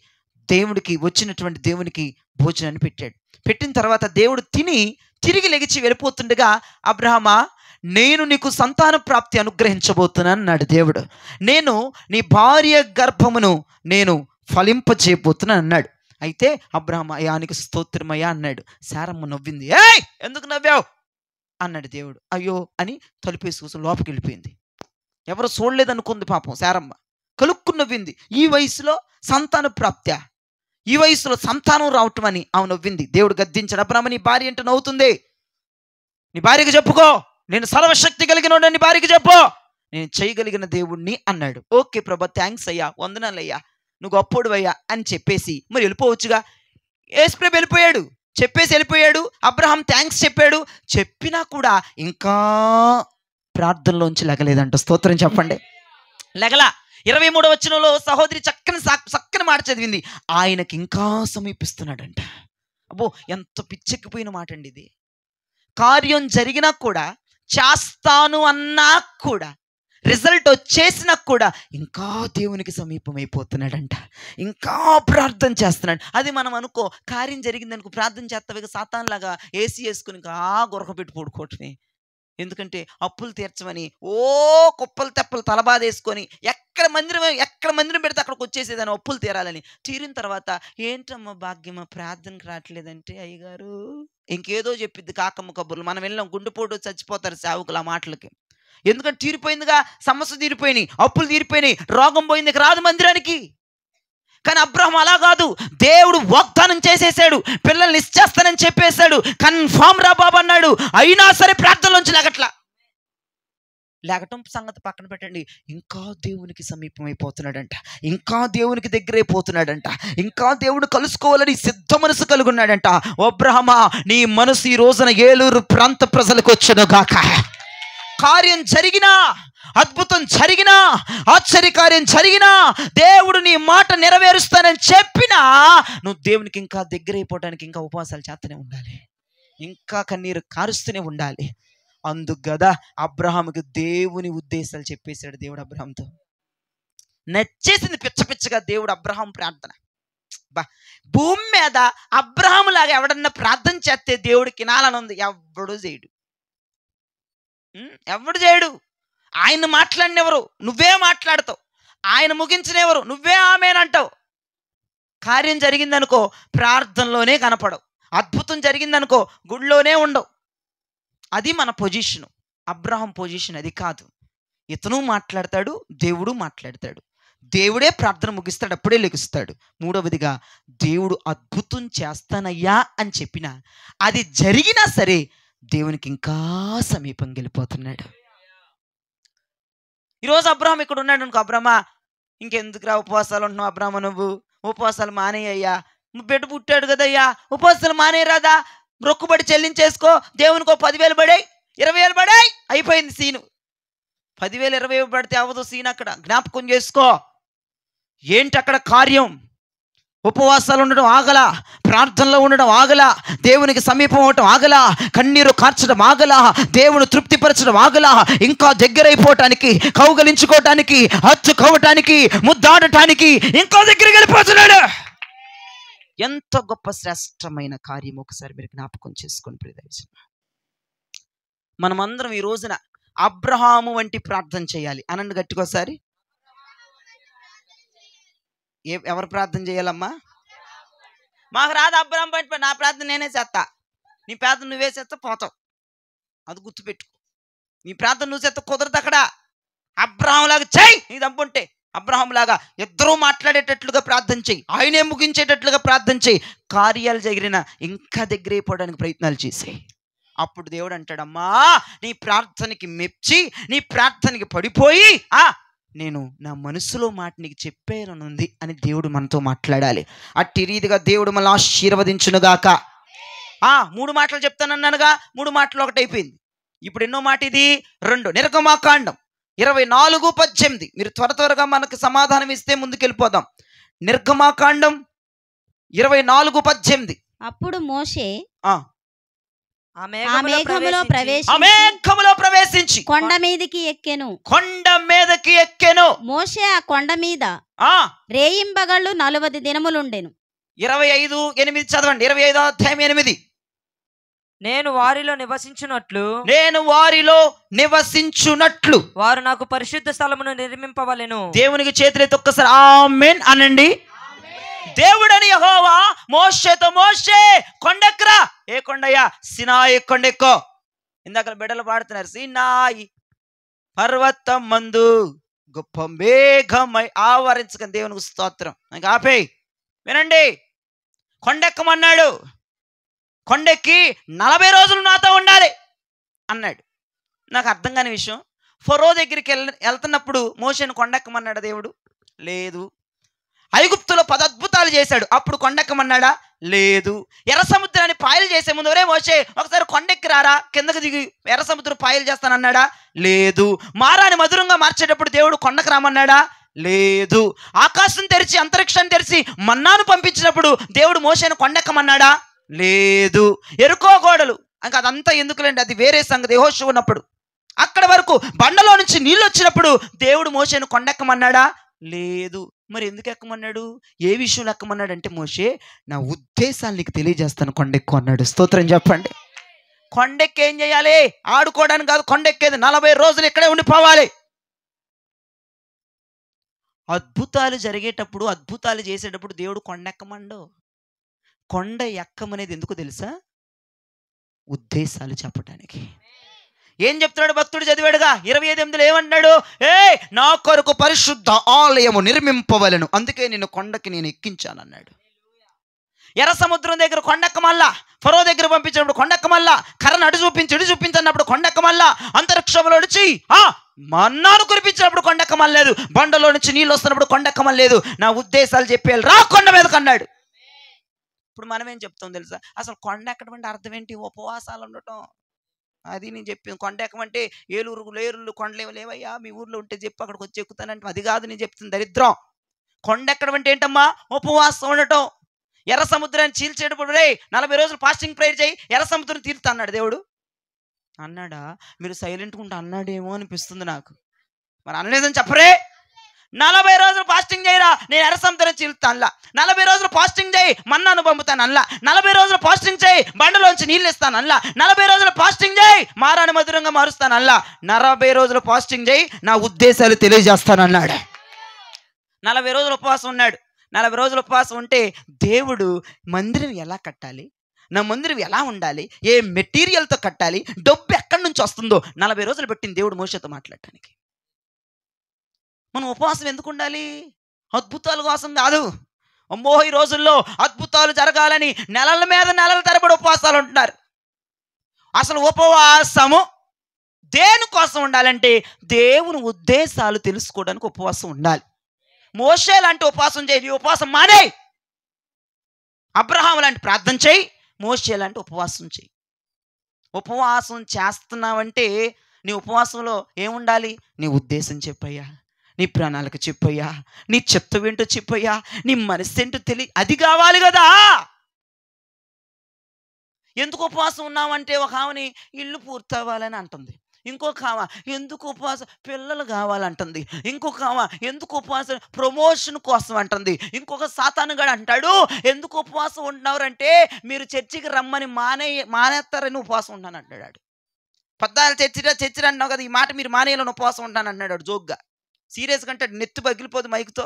వచ్చినటువంటి దేవునికి భోజనాన్ని పెట్టాడు. పెట్టిన తర్వాత దేవుడు తిరిగి లెగిచి వెళ్ళిపోతుండగా, అబ్రహామా నేను నీకు సంతాన ప్రాప్తి అనుగ్రహించబోతున్నాను అన్నాడు దేవుడు. నేను నీ భార్య గర్భమును నేను ఫలింపచేయబోతున్నాను అన్నాడు. అయితే అబ్రహాం అయానికి స్తోత్రమయ్యా అన్నాడు. శారమ్మ నవ్వింది. ఏయ్ ఎందుకు నవ్వావు అన్నాడు దేవుడు. అయ్యో అని తలుపేసి కూర్చొని లోపలికి వెళ్ళిపోయింది. ఎవరు చూడలేదనుకుంది పాపం శారమ్మ. కలుక్కు నవ్వింది. ఈ వయసులో సంతాన ప్రాప్త్యా, ఈ వయసులో సంతానం రావటం అని ఆమె నవ్వింది. దేవుడు గద్దించాడు, అబ్రహాము నీ భార్య అంటే నవ్వుతుంది, నీ భార్యకి చెప్పుకో, నేను సర్వశక్తి కలిగిన నీ భార్యకి చెప్పు, నేను చేయగలిగిన దేవుణ్ణి అన్నాడు. ఓకే ప్రభా, థ్యాంక్స్ అయ్యా, వందనాలయ్యా, నువ్వు గొప్పోడువయ్యా అని చెప్పేసి మరి వెళ్ళిపోవచ్చుగా. యేసుప్రభు వెళ్ళిపోయాడు, చెప్పేసి వెళ్ళిపోయాడు. అబ్రహాం థ్యాంక్స్ చెప్పాడు. చెప్పినా కూడా ఇంకా ప్రార్థనలోంచి లెగలేదంట. స్తోత్రం చెప్పండి. లెగలా. 23వ వచనంలో సహోదరి చక్కని మాట చదివింది, ఆయనకి ఇంకా సమీపిస్తున్నాడంట. అబ్బో ఎంత పిచ్చెక్కిపోయిన మాట అండి ఇది. కార్యం జరిగినా కూడా, చేస్తాను అన్నా కూడా, రిజల్ట్ వచ్చేసినా కూడా ఇంకా దేవునికి సమీపం అయిపోతున్నాడంట. ఇంకా ప్రార్థన చేస్తున్నాడు. అది మనం అనుకో, కార్యం జరిగింది అనుకో, ప్రార్థన చేస్తావు సాతాన్లాగా ఏసీ వేసుకుని ఇంకా గొరక పెట్టి పడుకోవటమే. ఎందుకంటే అప్పులు తీర్చమని ఓ కుప్పలు తెప్పలు తలబాద వేసుకొని ఎక్కడ మందిరం పెడితే అక్కడికి వచ్చేసేదని అప్పులు తీరాలని. తీరిన తర్వాత ఏంటమ్మా భాగ్యమా ప్రార్థనకు రావట్లేదంటే, అయ్యగారు ఇంకేదో చెప్పిద్ది కాకమ్మ కబుర్లు. మనం వెళ్ళాం, గుండెపోటు చచ్చిపోతారు సేవకులు ఆ మాటలకి. ఎందుకంటే తీరిపోయిందిగా, సమస్య తీరిపోయినాయి, అప్పులు తీరిపోయినాయి, రోగం పోయింది, రాదు మందిరానికి. కానీ అబ్రహాం అలా కాదు. దేవుడు వాగ్దానం చేసేసాడు, పిల్లల్ని ఇచ్చేస్తానని చెప్పేశాడు, కన్ఫామ్ రా బాబు అన్నాడు. అయినా సరే ప్రార్థనలోంచి లేగటం సంగతి పక్కన పెట్టండి, ఇంకా దేవునికి సమీపం అయిపోతున్నాడంట, ఇంకా దేవునికి దగ్గర అయిపోతున్నాడంట, ఇంకా దేవుడు కలుసుకోవాలని సిద్ధ మనసు కలుగున్నాడంట. అబ్రహామా, నీ మనసు ఈ రోజున ఏలూరు ప్రాంత ప్రజలకు వచ్చును గాక. కార్యం జరిగినా, అద్భుతం జరిగినా, ఆశ్చర్యకార్యం జరిగినా, దేవుడు నీ మాట నెరవేరుస్తానని చెప్పినా, నువ్వు దేవునికి ఇంకా దగ్గర అయిపోవడానికి ఇంకా ఉపవాసాలు చేస్తూనే ఉండాలి, ఇంకా కన్నీరు కారుస్తూనే ఉండాలి. అందుకు కదా అబ్రహాముకి దేవుని ఉద్దేశాలు చెప్పేశాడు దేవుడు అబ్రహాంతో. నచ్చేసింది పిచ్చగా దేవుడు అబ్రహాం ప్రార్థన. భూమి మీద అబ్రహాము లాగా ఎవడన్నా ప్రార్థన చేస్తే దేవుడికి వినాలని ఉంది. ఎవడు చేయడు. ఆయన మాట్లాడినెవరు, నువ్వే మాట్లాడతావు. ఆయన ముగించినెవరు, నువ్వే ఆమేనంటావు. కార్యం జరిగిందనుకో ప్రార్థనలోనే కనపడవు, అద్భుతం జరిగిందనుకో గుడిలోనే ఉండవు. అది మన పొజిషను. అబ్రహాం పొజిషన్ అది కాదు. ఇతను మాట్లాడతాడు, దేవుడు మాట్లాడతాడు, దేవుడే ప్రార్థన ముగిస్తాడు, అప్పుడే లెగుస్తాడు. మూడవదిగా దేవుడు అద్భుతం చేస్తానయ్యా అని చెప్పినా, అది జరిగినా సరే దేవునికి ఇంకా సమీపం వెళ్ళిపోతున్నాడు. ఈరోజు అబ్రహాం ఇక్కడ ఉన్నాడు అనుకో, అబ్రహ్మా ఇంకెందుకురా ఉపవాసాలు ఉంటున్నావు అబ్రహ్మ, నువ్వు ఉపవాసాలు మానేయ్యా, బిడ్డ పుట్టాడు కదయ్యా, ఉపవాసాలు మానేరాదా, మొక్కుబడి చెల్లించేసుకో, దేవునికి 10,000 పడాయి, 20,000 పడాయి, అయిపోయింది సీను. 10,000 20,000 పడితే అవ్వదు సీన్. అక్కడ జ్ఞాపకం చేసుకో ఏంటి అక్కడ కార్యం. ఉపవాసాలు ఉండడం ఆగలా, ప్రార్థనలో ఉండడం ఆగలా, దేవునికి సమీపం అవటం ఆగలా, కన్నీరు కార్చడం ఆగలా, దేవుని తృప్తిపరచడం ఆగలా, ఇంకా దగ్గరైపోవటానికి, కౌగలించుకోవటానికి, హత్తుకోవటానికి, ముద్దాడటానికి ఇంకా దగ్గరికి వెళ్ళిపోతున్నాడు. ఎంత గొప్ప శ్రేష్టమైన కార్యం ఒకసారి మీరు జ్ఞాపకం చేసుకొని ప్రియదర్శన. మనమందరం ఈ రోజున అబ్రహాము వంటి ప్రార్థన చేయాలి అనండి గట్టికోసారి. ఎవరు ప్రార్థన చేయాలమ్మా? మాకు రాదు అబ్రహాం పట్టి, నా ప్రార్థన నేనే చేస్తా, నీ ప్రార్థన నువ్వే చేస్తా పోతావు. అది గుర్తుపెట్టుకో. నీ ప్రార్థన నువ్వు చేస్తా కుదరదు. అక్కడ అబ్రహాం లాగా చెయ్యి, నీ దమ్ముంటే అబ్రహాం లాగా ఇద్దరూ మాట్లాడేటట్లుగా ప్రార్థన చెయ్యి, ఆయనే ముగించేటట్లుగా ప్రార్థన చెయ్యి. కార్యాలు జరిగిన ఇంకా దగ్గర అయిపోవడానికి ప్రయత్నాలు చేసేయి. అప్పుడు దేవుడు అంటాడమ్మా, నీ ప్రార్థనకి మెచ్చి, నీ ప్రార్థనకి పడిపోయి, నేను నా మనసులో మాట నీకు చెప్పేనుంది అని దేవుడు మనతో మాట్లాడాలి. అట్టి రీతిగా దేవుడు మళ్ళీ ఆశీర్వదించునుగాక. 3 మాటలు చెప్తానన్నానుగా, 3 మాటలు ఒకటి అయిపోయింది. ఇప్పుడు ఎన్నో మాట ఇది? 2. నిర్గమాకాండం 24:18. మీరు త్వరగా మనకు సమాధానం ఇస్తే ముందుకెళ్ళిపోదాం. నిర్గమాకాండం 24:18. అప్పుడు మోషే ఆ మేఘములో ప్రవేశించి కొండ మీదకి ఎక్కెను. మోషే ఆ కొండ మీద రేయింబగళ్ళు 40 దినములుండెను. 25:8 చదవండి. 25వ అధ్యాయం 8. నేను వారిలో నివసించునట్లు వారు నాకు పరిశుద్ధ స్థలమును నిర్మింపవలెను. దేవునికి చేతులెత్తి ఒక్కసారి ఆమేన్ అనండి. దేవుడని యెహోవా మోషేతో, మోషే కొండెక్కరా. ఏ కొండయ్యా? సినాయి కొండెక్కో. ఇందాక బిడ్డలు పాడుతున్నారు, సినాయి పర్వతం మందు గొప్ప మేఘమై ఆవరించక. దేవునికి స్తోత్రం. ఇంకా ఆపేయి, వినండి. కొండెక్కమన్నాడు. కొండెక్కి 40 రోజులు నాతో ఉండాలి అన్నాడు. నాకు అర్థం కాని విషయం, ఫరో దగ్గరికి వెళ్తున్నప్పుడు మోషేను కొండెక్కమన్నాడా దేవుడు? లేదు. ఐగుప్తులో 10 అద్భుతాలు చేశాడు, అప్పుడు కొండెక్కమన్నాడా? లేదు. ఎర్ర సముద్రాన్ని పాయలు చేసే ముందు, ఒరే మోషే ఒకసారి కొండెక్కి రారా, కిందకు దిగి ఎర్ర సముద్రం పాయలు చేస్తానన్నాడా? లేదు. మారాన్ని మధురంగా మార్చేటప్పుడు దేవుడు కొండకు రామన్నాడా? లేదు. ఆకాశం తెరిచి అంతరిక్షాన్ని తెరిచి మన్నాను పంపించినప్పుడు దేవుడు మోషేను కొండెక్కమన్నాడా? లేదు. ఎరుకో గోడలు, ఇంకా అదంతా ఎందుకులేండి, అది వేరే సంగతి. యెహోషువ ఉన్నప్పుడు అక్కడ వరకు బండలో నుంచి నీళ్ళు వచ్చినప్పుడు దేవుడు మోషేను కొండెక్కమన్నాడా? లేదు. మరి ఎందుకు ఎక్కమన్నాడు? ఏ విషయంలో ఎక్కమన్నాడు అంటే, మోషే నా ఉద్దేశాలు నీకు తెలియజేస్తాను, కొండెక్కు అన్నాడు. స్తోత్రం చెప్పండి. కొండెక్కి ఏం చేయాలి? ఆడుకోవడానికి కాదు కొండెక్కేది. 40 రోజులు ఇక్కడే ఉండిపోవాలి. అద్భుతాలు జరిగేటప్పుడు, అద్భుతాలు చేసేటప్పుడు దేవుడు కొండెక్కమండు. కొండ ఎక్కమనేది ఎందుకు తెలుసా? ఉద్దేశాలు చెప్పడానికి. ఏం చెప్తున్నాడు భక్తుడు? చదివాడుగా 25:8 ఏమన్నాడు? నా కొరకు పరిశుద్ధ ఆలయము నిర్మింపవలను, అందుకే నిన్ను కొండకి నేను ఎక్కించానన్నాడు. ఎర్ర సముద్రం దగ్గర కొండెక్కమల్లా, ఫరో దగ్గర పంపించినప్పుడు కొండెక్కమల్లా, కర్రను అటు చూపించన్నప్పుడు కొండెక్కమల్లా, అంతరిక్షంలో నుంచి మన్నాను కురిపించినప్పుడు కొండెక్కమల్లేదు, బండలో నుంచి నీళ్ళు వస్తున్నప్పుడు కొండెక్కమల్లేదు. నా ఉద్దేశాలు చెప్పేయాలి, రా కొండ మీదకి అన్నాడు. ఇప్పుడు మనం ఏం చెప్తాం తెలుసా? అసలు కొండ ఎక్కడం అంటే అర్థం ఏంటి? ఉపవాసాలు ఉండటం. అది నేను చెప్పింది. కొండ ఎక్కమంటే లేరులు కొండలేవు లేవయ్యా, మీ ఊర్లో ఉంటే చెప్పి అక్కడికి వచ్చి ఎక్కుతానంటే అది కాదు నేను చెప్తుంది, దరిద్రం. కొండ ఎక్కడం అంటే ఏంటమ్మా? ఉపవాసం ఉండటం. ఎర్ర సముద్రాన్ని చీల్చేటప్పుడు 40 రోజులు ఫాస్టింగ్ ప్రేయర్ చేయి, ఎర్ర సముద్రం తీరుతా అన్నాడు దేవుడు. అన్నాడా? మీరు సైలెంట్గా ఉంటే అన్నాడేమో అనిపిస్తుంది నాకు. మరి అనలేదని చెప్పరే. 40 రోజులు ఫాస్టింగ్ చేయరా, నేను ఎర్ర సముద్రం చీలుతా అల్లా. 40 రోజులు ఫాస్టింగ్ చేయి, మన్నాను పంపుతాను అల్లా. 40 రోజులు ఫాస్టింగ్ చేయి, బండలోంచి నీళ్ళు ఇస్తాను అల్లా. 40 రోజులు ఫాస్టింగ్ చేయి, మారాన్ని మధురంగా మారుస్తాను అల్లా. 40 రోజులు ఫాస్టింగ్ చేయి, నా ఉద్దేశాలు తెలియజేస్తాను అన్నాడు. 40 రోజులు ఉపవాసం ఉన్నాడు. 40 రోజులు ఉపవాసం ఉంటే దేవుడు మందిరం ఎలా కట్టాలి, నా మందిరం ఎలా ఉండాలి, ఏ మెటీరియల్తో కట్టాలి, డబ్బు ఎక్కడి నుంచి వస్తుందో 40 రోజులు పెట్టింది దేవుడు మోషేతో మాట్లాడటానికి. మనం ఉపవాసం ఎందుకు ఉండాలి? అద్భుతాల కోసం కాదు. అమ్మో, ఈ రోజుల్లో అద్భుతాలు జరగాలని నెలల మీద నెలల తరబడి ఉపవాసాలు ఉంటున్నారు. అసలు ఉపవాసము దేనికోసం ఉండాలంటే దేవుని ఉద్దేశాలు తెలుసుకోవడానికి ఉపవాసం ఉండాలి. మోషే లాంటి ఉపవాసం చేయి, ఉపవాసం మానే. అబ్రహాం లాంటి ప్రార్థన చేయి, మోషే లాంటి ఉపవాసం చేయి. ఉపవాసం చేస్తున్నావంటే నీ ఉపవాసంలో ఏముండాలి? నీ ఉద్దేశం చెప్పయ్యా, నీ ప్రణాళిక చెప్పయ్యా, నీ చిత్తం ఏంటో చెప్పయ్యా, నీ మనసు ఏంటో అది కావాలి కదా. ఎందుకు ఉపవాసం ఉన్నామంటే ఒక ఆమెని ఇల్లు పూర్తవ్వాలని అంటుంది, ఇంకొక ఆమె ఎందుకు ఉపవాసం పిల్లలు కావాలంటుంది, ఇంకొక ఆమె ఎందుకు ఉపవాసం ప్రమోషన్ కోసం అంటుంది, ఇంకొక సాతానుగాడు అంటాడు ఎందుకు ఉపవాసం ఉంటున్నారంటే మీరు చర్చికి రమ్మని మానేస్తారని ఉపవాసం ఉంటాను అంటాడు. పద్దాలు చర్చిరా అన్నావు కదా, ఈ మాట మీరు మానేయాలని ఉపవాసం ఉంటాను అన్నాడు జోగ్గా. సీరియస్ కంటే నెత్తి పగిలిపోదు మైకుతో.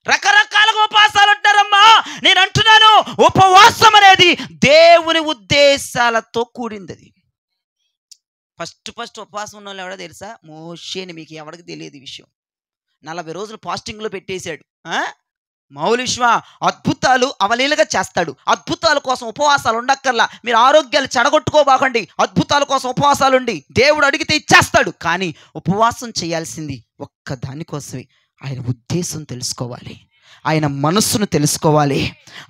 రకరకాలుగా ఉపవాసాలు ఉంటారమ్మా. నేను అంటున్నాను, ఉపవాసం అనేది దేవుని ఉద్దేశాలతో కూడింది. అది ఫస్ట్ ఉపవాసం ఉన్న వాళ్ళు ఎవడో తెలుసా? మోషేని. మీకు ఎవరికి తెలియదు ఈ విషయం. 40 రోజులు ఫాస్టింగ్లో పెట్టేశాడు. మౌలిష్వా అద్భుతాలు అవలీలగా చేస్తాడు. అద్భుతాల కోసం ఉపవాసాలు ఉండక్కర్లా. మీరు ఆరోగ్యాలు చెడగొట్టుకోబాకండి. అద్భుతాల కోసం ఉపవాసాలు ఉండి దేవుడు అడిగితే ఇచ్చేస్తాడు. కానీ ఉపవాసం చేయాల్సింది ఒక్క దానికోసమే. ఆయన ఉద్దేశం తెలుసుకోవాలి, ఆయన మనస్సును తెలుసుకోవాలి,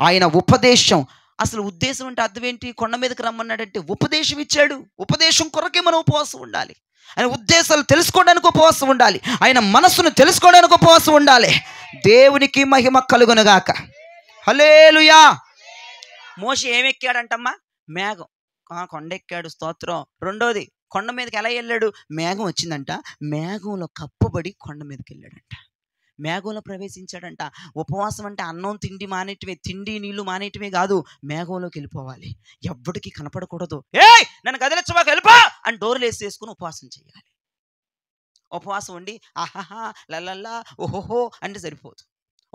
ఆయన ఉపదేశం. అసలు ఉద్దేశం అంటే అర్థం ఏంటి? కొండ మీదకి రమ్మన్నాడంటే ఉపదేశం ఇచ్చాడు. ఉపదేశం కొరకే మనం ఉపవాసం ఉండాలి. ఆయన ఉద్దేశాలు తెలుసుకోవడానికి ఉపవాసం ఉండాలి, ఆయన మనస్సును తెలుసుకోవడానికి ఉపవాసం ఉండాలి. దేవునికి మహిమ కలుగునుగాక. హల్లెలూయా. మోషే ఏమెక్కాడంటమ్మా? మేఘం. కొండ ఎక్కాడు, స్తోత్రం. రెండోది, కొండ మీదకి ఎలా వెళ్ళాడు? మేఘం వచ్చిందంట, మేఘంలో కప్పబడి కొండ మీదకి వెళ్ళాడంట, మేఘంలో ప్రవేశించాడంట. ఉపవాసం అంటే అన్నం తిండి మానేయటమే, తిండి నీళ్లు మానేయటమే కాదు, మేఘంలోకి వెళ్ళిపోవాలి, ఎవ్వడికి కనపడకూడదు. నన్ను గదిలించబాక వెళ్ళిపో అని డోర్లు వేసుకుని ఉపవాసం చేయాలి. ఉపవాసం ఉండి ఆహాహా లల్లల్లా ఓహోహో అంటే సరిపోదు.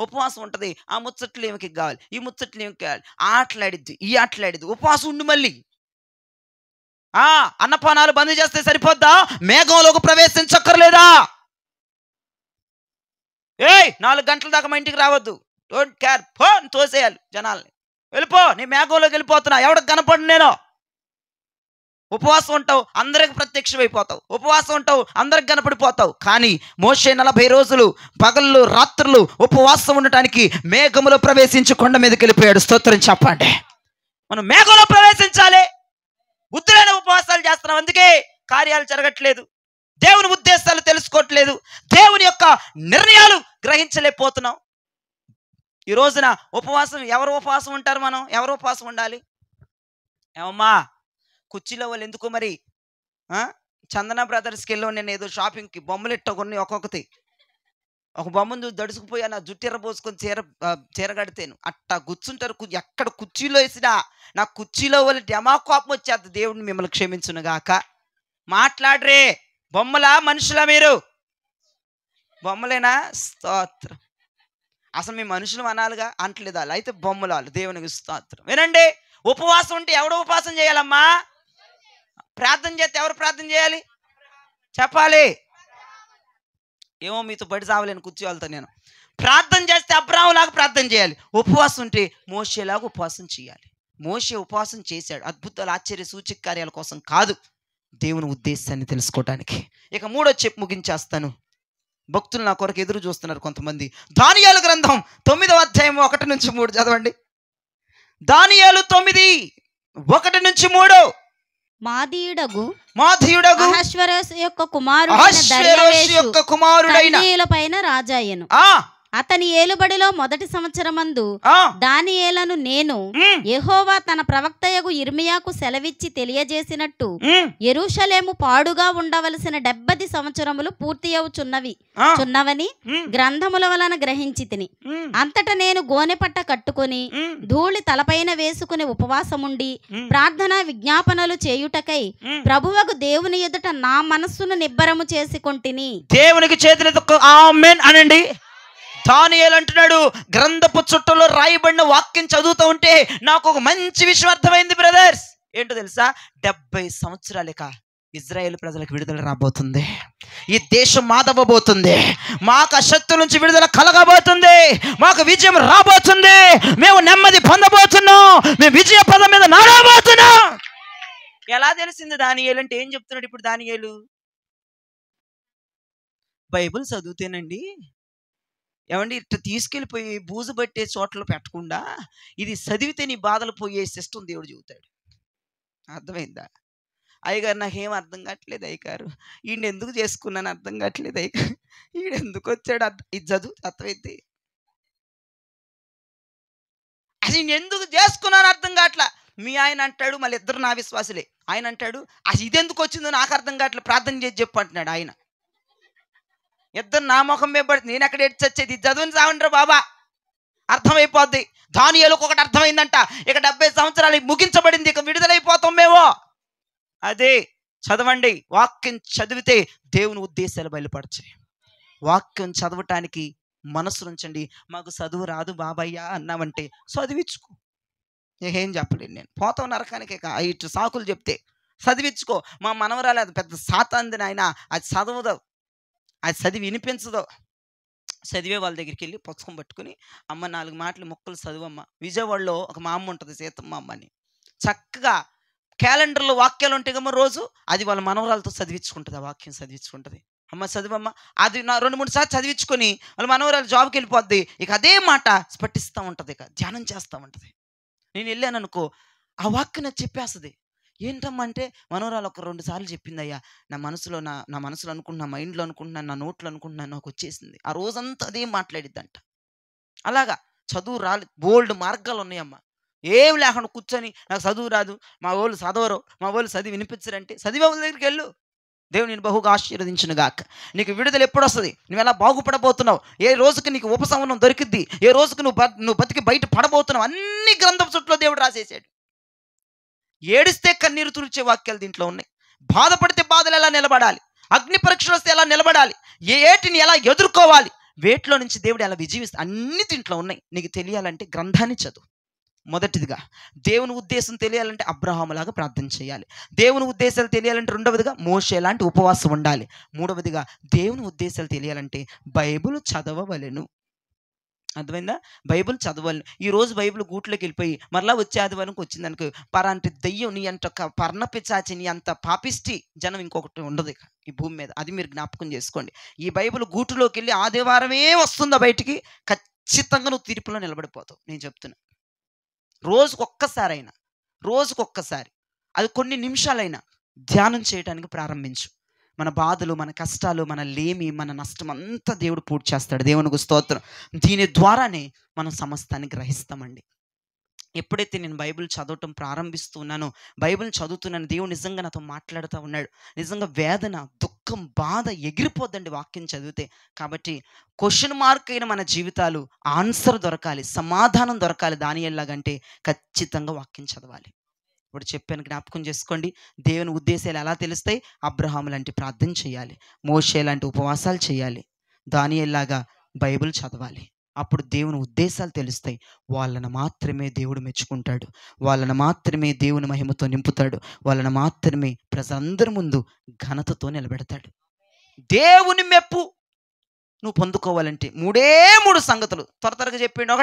ఉపవాసం ఉంటుంది. ఆ ముచ్చట్లు ఏమికి కావాలి, ఈ ముచ్చట్లు ఏమికి కావాలి, ఆటలాడిద్ది, ఈ ఆటలాడిద్ది, ఉపవాసం ఉండి మళ్ళీ అన్నపానాలు బంద్ చేస్తే సరిపోద్దా? మేఘంలోకి ప్రవేశించక్కర్లేదా? 4 గంటల దాకా మా ఇంటికి రావద్దు, డోంట్ కేర్, ఫోన్ తోసేయాలి జనాల్ని, వెళ్ళిపో, నీ మేఘంలోకి వెళ్ళిపోతున్నా, ఎవరికి కనపడి నేను. ఉపవాసం ఉంటావు, అందరికి ప్రత్యక్షమైపోతావు, ఉపవాసం ఉంటావు, అందరికి కనపడిపోతావు. కానీ మోషే 40 రోజులు పగళ్ళు రాత్రులు ఉపవాసం ఉండటానికి మేఘములో ప్రవేశించి కొండ మీదకి వెళ్ళిపోయాడు. స్తోత్రం చెప్పండి. మనం మేఘంలో ప్రవేశించాలి. బుద్ధులైన ఉపవాసాలు చేస్తున్నాం, అందుకే కార్యాలు జరగట్లేదు, దేవుని ఉద్దేశాలు తెలుసుకోవట్లేదు, దేవుని యొక్క నిర్ణయాలు గ్రహించలేకపోతున్నాం. ఈ రోజున ఉపవాసం, ఎవరు ఉపవాసం ఉంటారు? మనం ఎవరు ఉపవాసం ఉండాలి? ఏమమ్మా కుర్చీలో వాళ్ళు ఎందుకు మరి? చందన బ్రదర్స్కి వెళ్ళాం నేను, ఏదో షాపింగ్కి, బొమ్మలు ఎట్టకొని ఒక్కొక్కటి ఒక బొమ్మను చూసి దడుచుకుపోయా, నా జుట్టు ఎర్రబోసుకొని చీర కడితేను అట్టా కూర్చుంటారు. ఎక్కడ కుర్చీలో వేసినా నా కుర్చీలో వాళ్ళు డెమా కోపం వచ్చేది. దేవుడిని మిమ్మల్ని క్షమించునుగాక. మాట్లాడరే, బొమ్మలా మనుషులా? మీరు బొమ్మలేనా? స్తోత్రం. అసలు మీ మనుషులు అనాలిగా, అంటలేదు వాళ్ళు, అయితే బొమ్మలాలు. దేవునికి స్తోత్రం. వినండి, ఉపవాసం ఉంటే ఎవడు ఉపవాసం చేయాలమ్మా? ప్రార్థన చేస్తే ఎవరు ప్రార్థన చేయాలి చెప్పాలి? ఏమో మీతో పడి సావలేను కుర్చీ వాళ్ళతో నేను. ప్రార్థన చేస్తే అబ్రాహాములాగా ప్రార్థన చేయాలి. ఉపవాసం ఉంటే మోషేలాగా ఉపవాసం చేయాలి. మోషే ఉపవాసం చేశాడు అద్భుతాలు, ఆశ్చర్య సూచక కార్యాల కోసం కాదు, దేవుని ఉద్దేశాన్ని తెలుసుకోవడానికి. ఇక 3వ చెప్పు ముగించేస్తాను. భక్తులు నా కొరకు ఎదురు చూస్తున్నారు కొంతమంది. దానియేలు గ్రంథం 9వ అధ్యాయం 1 నుంచి 3 చదవండి. దానియేలు 9, 1 నుంచి 3. మాదీయుడగు అహష్వేరోషు యొక్క కుమారుడైన పైన రాజాయను. అతని ఏలుబడిలో మొదటి సంవత్సరమందు దానియేలను నేను యెహోవా తన ప్రవక్తయగు ఇర్మియాకు సెలవిచ్చి తెలియజేసినట్టు యెరూషలేము పాడుగా ఉండవలసిన 70 సంవత్సరములు పూర్తి అవుచున్నవని గ్రంథముల వలన గ్రహించి తిని. అంతటా నేను గోనెపట్ట కట్టుకుని ధూళి తలపైన వేసుకుని ఉపవాసముండి ప్రార్థన విజ్ఞాపనలు చేయుటకై ప్రభువకు దేవుని ఎదుట నా మనస్సును నిబ్బరము చేసుకొంటిని. దేవునికి చేతులెత్తి ఆమేన్ అనండి. దానియేలు అంటున్నాడు, గ్రంథపు చుట్టలో రాయబడిన వాక్యం చదువుతూ ఉంటే నాకు ఒక మంచి విషయం అర్థమైంది బ్రదర్స్. ఏంటో తెలుసా? 70 సంవత్సరాలేక ఇజ్రాయేల్ ప్రజలకు విడుదల రాబోతుంది. ఈ దేశం మాదవబోతుంది. మాకు శత్రు నుంచి విడుదల కలగబోతుంది. మాకు విజయం రాబోతుంది. మేము నెమ్మది పొందబోతున్నాం. మేము విజయ పదం మీద నడవబోతున్నాం. ఎలా తెలిసింది దానియేలు అంటే? ఏం చెప్తున్నాడు ఇప్పుడు దానియేలు? బైబిల్ చదివితేనండి ఏమండి ఇట్లా తీసుకెళ్ళిపోయి బూజు పట్టే చోట్ల పెట్టకుండా ఇది చదివితే నీ బాధలు పోయే సిస్టమ్ దేవుడు చెబుతాడు. అర్థమైందా? అయ్యగారు నాకేం అర్థం కావట్లేదు అయ్యగారు, ఈయన ఎందుకు చేసుకున్నాను అర్థం కావట్లేదు అయ్యగారు, ఈయన ఎందుకు వచ్చాడు ఇది చదువు అర్థమైంది. అసలు ఈయన ఎందుకు చేసుకున్నాను అర్థం కావట్లా. మీ ఆయన అంటాడు, మళ్ళీ ఇద్దరు నా విశ్వాసులే, ఆయన అంటాడు అసలు ఇది ఎందుకు వచ్చిందో నాకు అర్థం కావట్లేదు, ప్రార్థన చేసి చెప్పు అంటున్నాడు ఆయన. ఇద్దరు నా ముఖం మీద పడుతుంది, నేను ఎక్కడ ఎడ్చొచ్చేది, ఇది చదువుని సావంటారు బాబా, అర్థమైపోద్ది. దానియేలుకు ఒకటి అర్థమైందంట, ఇక 70 సంవత్సరాలు ముగించబడింది, ఇక విడుదలైపోతాం మేము. అదే చదవండి, వాక్యం చదివితే దేవుని ఉద్దేశాలు బయలుపడతాయి. వాక్యం చదవటానికి మనసు ఉంచండి. మాకు చదువు రాదు బాబయ్య అన్నామంటే చదివించుకో. ఏం చెప్పలేను నేను, పోతాం నరకానికి. ఇటు సాకులు చెప్తే చదివించుకో. మా మనవరాలు అది పెద్ద సాతాంది నాయన, అది చదవదు, అది చదివి వినిపించదు. చదివే వాళ్ళ దగ్గరికి వెళ్ళి పుస్తకం పట్టుకుని, అమ్మ 4 మాటలు మొక్కలు చదువమ్మ. విజయవాడలో ఒక మా అమ్మ ఉంటుంది, సీతమ్మ అమ్మ అని, చక్కగా క్యాలెండర్లో వాక్యాలు ఉంటాయి కమ్మ, రోజు అది వాళ్ళ మనవరాలతో చదివించుకుంటుంది. ఆ వాక్యం చదివించుకుంటుంది. అమ్మ చదువమ్మ, అది 2-3 సార్లు చదివించుకొని వాళ్ళ మనవరాలు జాబ్కి వెళ్ళిపోద్ది. ఇక అదే మాట పఠిస్తూ ఉంటుంది, ఇక ధ్యానం చేస్తూ ఉంటుంది. నేను వెళ్ళాను అనుకో, ఆ వాక్యం నాకు చెప్పేస్తుంది. ఏంటమ్మా అంటే, మనవరాలు ఒక 2 సార్లు చెప్పింది, అయ్యా నా మనసులో నా మనసులో అనుకుంటున్నా, మైండ్లో అనుకుంటున్నాను, నా నోట్లో అనుకుంటున్నాను, నాకు వచ్చేసింది. ఆ రోజంతా అదే మాట్లాడిద్దంట. అలాగా చదువు రాలేదు, బోల్డ్ మార్గాలు ఉన్నాయమ్మా. ఏం లేకుండా కూర్చొని నాకు చదువు రాదు, మా వాళ్ళు చదవరు, మా వాళ్ళు చదివి వినిపించరంటే చదివే వాళ్ళ దగ్గరికి వెళ్ళు. దేవుడు నేను బహుగా ఆశీర్వదించును గాక. నీకు విడుదల ఎప్పుడు వస్తుంది? నువ్వు ఎలా బాగుపడబోతున్నావు? ఏ రోజుకి నీకు ఉపశమనం దొరికిద్ది? ఏ రోజుకి నువ్వు బతికి బయట పడబోతున్నావు? అన్ని గ్రంథం చుట్టూ దేవుడు రాసేసాడు. ఏడిస్తే కన్నీరు తుడిచే వాక్యాలు దీంట్లో ఉన్నాయి. బాధపడితే బాధలు ఎలా నిలబడాలి, అగ్ని పరీక్షలు వస్తే ఎలా నిలబడాలి, ఏటిని ఎలా ఎదుర్కోవాలి, వేటిలో నుంచి దేవుడు ఎలా విజయిస్తా అన్ని దీంట్లో ఉన్నాయి. నీకు తెలియాలంటే గ్రంథాన్ని చదువు. మొదటిదిగా దేవుని ఉద్దేశం తెలియాలంటే అబ్రహాములాగా ప్రార్థన చేయాలి. దేవుని ఉద్దేశాలు తెలియాలంటే రెండవదిగా మోషే లాంటి ఉపవాసం ఉండాలి. మూడవదిగా దేవుని ఉద్దేశాలు తెలియాలంటే బైబిల్ చదవవలెను. అర్థమైందా? బైబిల్ చదవాలి. ఈరోజు బైబిల్ గూట్లోకి వెళ్ళిపోయి మరలా వచ్చే ఆదివారంకి వచ్చిందనుకో, పరాంటి దయ్యం, నీ అంత పర్ణపిచాచి, నీ అంత పాపిష్టి జనం ఇంకొకటి ఉండదు ఇక ఈ భూమి మీద. అది మీరు జ్ఞాపకం చేసుకోండి. ఈ బైబిల్ గూటులోకి వెళ్ళి ఆదివారమే వస్తుందా బయటికి, ఖచ్చితంగా నువ్వు తీర్పులో నిలబడిపోతావు. నేను చెప్తున్నా. రోజుకొక్కసారి అది కొన్ని నిమిషాలైనా ధ్యానం చేయడానికి ప్రారంభించు. మన బాధలు, మన కష్టాలు, మన లేమి, మన నష్టం అంతా దేవుడు పూర్తి చేస్తాడు. దేవునికి స్తోత్రం. దీని ద్వారానే మనం సమస్తాన్ని గ్రహిస్తామండి. ఎప్పుడైతే నేను బైబిల్ చదవటం ప్రారంభిస్తున్నానో, బైబిల్ చదువుతున్నాను, దేవుడు నిజంగా నాతో మాట్లాడుతూ ఉన్నాడు. నిజంగా వేదన, దుఃఖం, బాధ ఎగిరిపోద్దండి వాక్యం చదివితే. కాబట్టి క్వశ్చన్ మార్క్ అయిన మన జీవితాలు ఆన్సర్ దొరకాలి, సమాధానం దొరకాలి. దానియేలులాగంటే ఖచ్చితంగా వాక్యం చదవాలి. ఇప్పుడు చెప్పాను, జ్ఞాపకం చేసుకోండి. దేవుని ఉద్దేశాలు ఎలా తెలుస్తాయి? అబ్రహాము లాంటి ప్రార్థన చేయాలి, మోషే లాంటి ఉపవాసాలు చేయాలి, దానియేలులాగా బైబిల్ చదవాలి. అప్పుడు దేవుని ఉద్దేశాలు తెలుస్తాయి. వాళ్ళని మాత్రమే దేవుడు మెచ్చుకుంటాడు, వాళ్ళని మాత్రమే దేవుని మహిమతో నింపుతాడు, వాళ్ళని మాత్రమే ప్రజలందరి ముందు ఘనతతో నిలబెడతాడు. దేవుని మెప్పు నువ్వు పొందుకోవాలంటే 3 సంగతులు త్వరగా చెప్పిండు.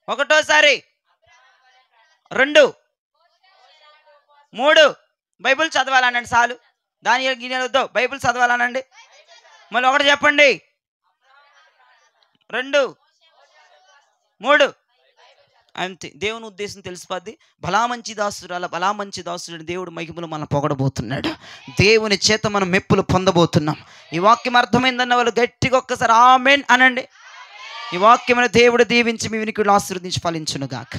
ఒకటోసారి 2 3 బైబిల్ చదవాలనండి. చాలు, దానియేలు గిన్నెలు వద్దు, బైబిల్ చదవాలనండి. మళ్ళీ ఒకటి చెప్పండి, 2 3 అంతే. దేవుని ఉద్దేశం తెలిసిపోద్ది. బలా మంచి దాసుడు దేవుడు మహిమలు మనం పొగడబోతున్నాడు. దేవుని చేత మనం మెప్పులు పొందబోతున్నాం. ఈ వాక్యం అర్థమైందన్న వాళ్ళు గట్టిగా ఒక్కసారి ఆమేన్ అనండి. ఈ వాక్యమును దేవుడు దీవించి మీ వినికిడిలో ఆశీర్వదించి ఫలించును గాక.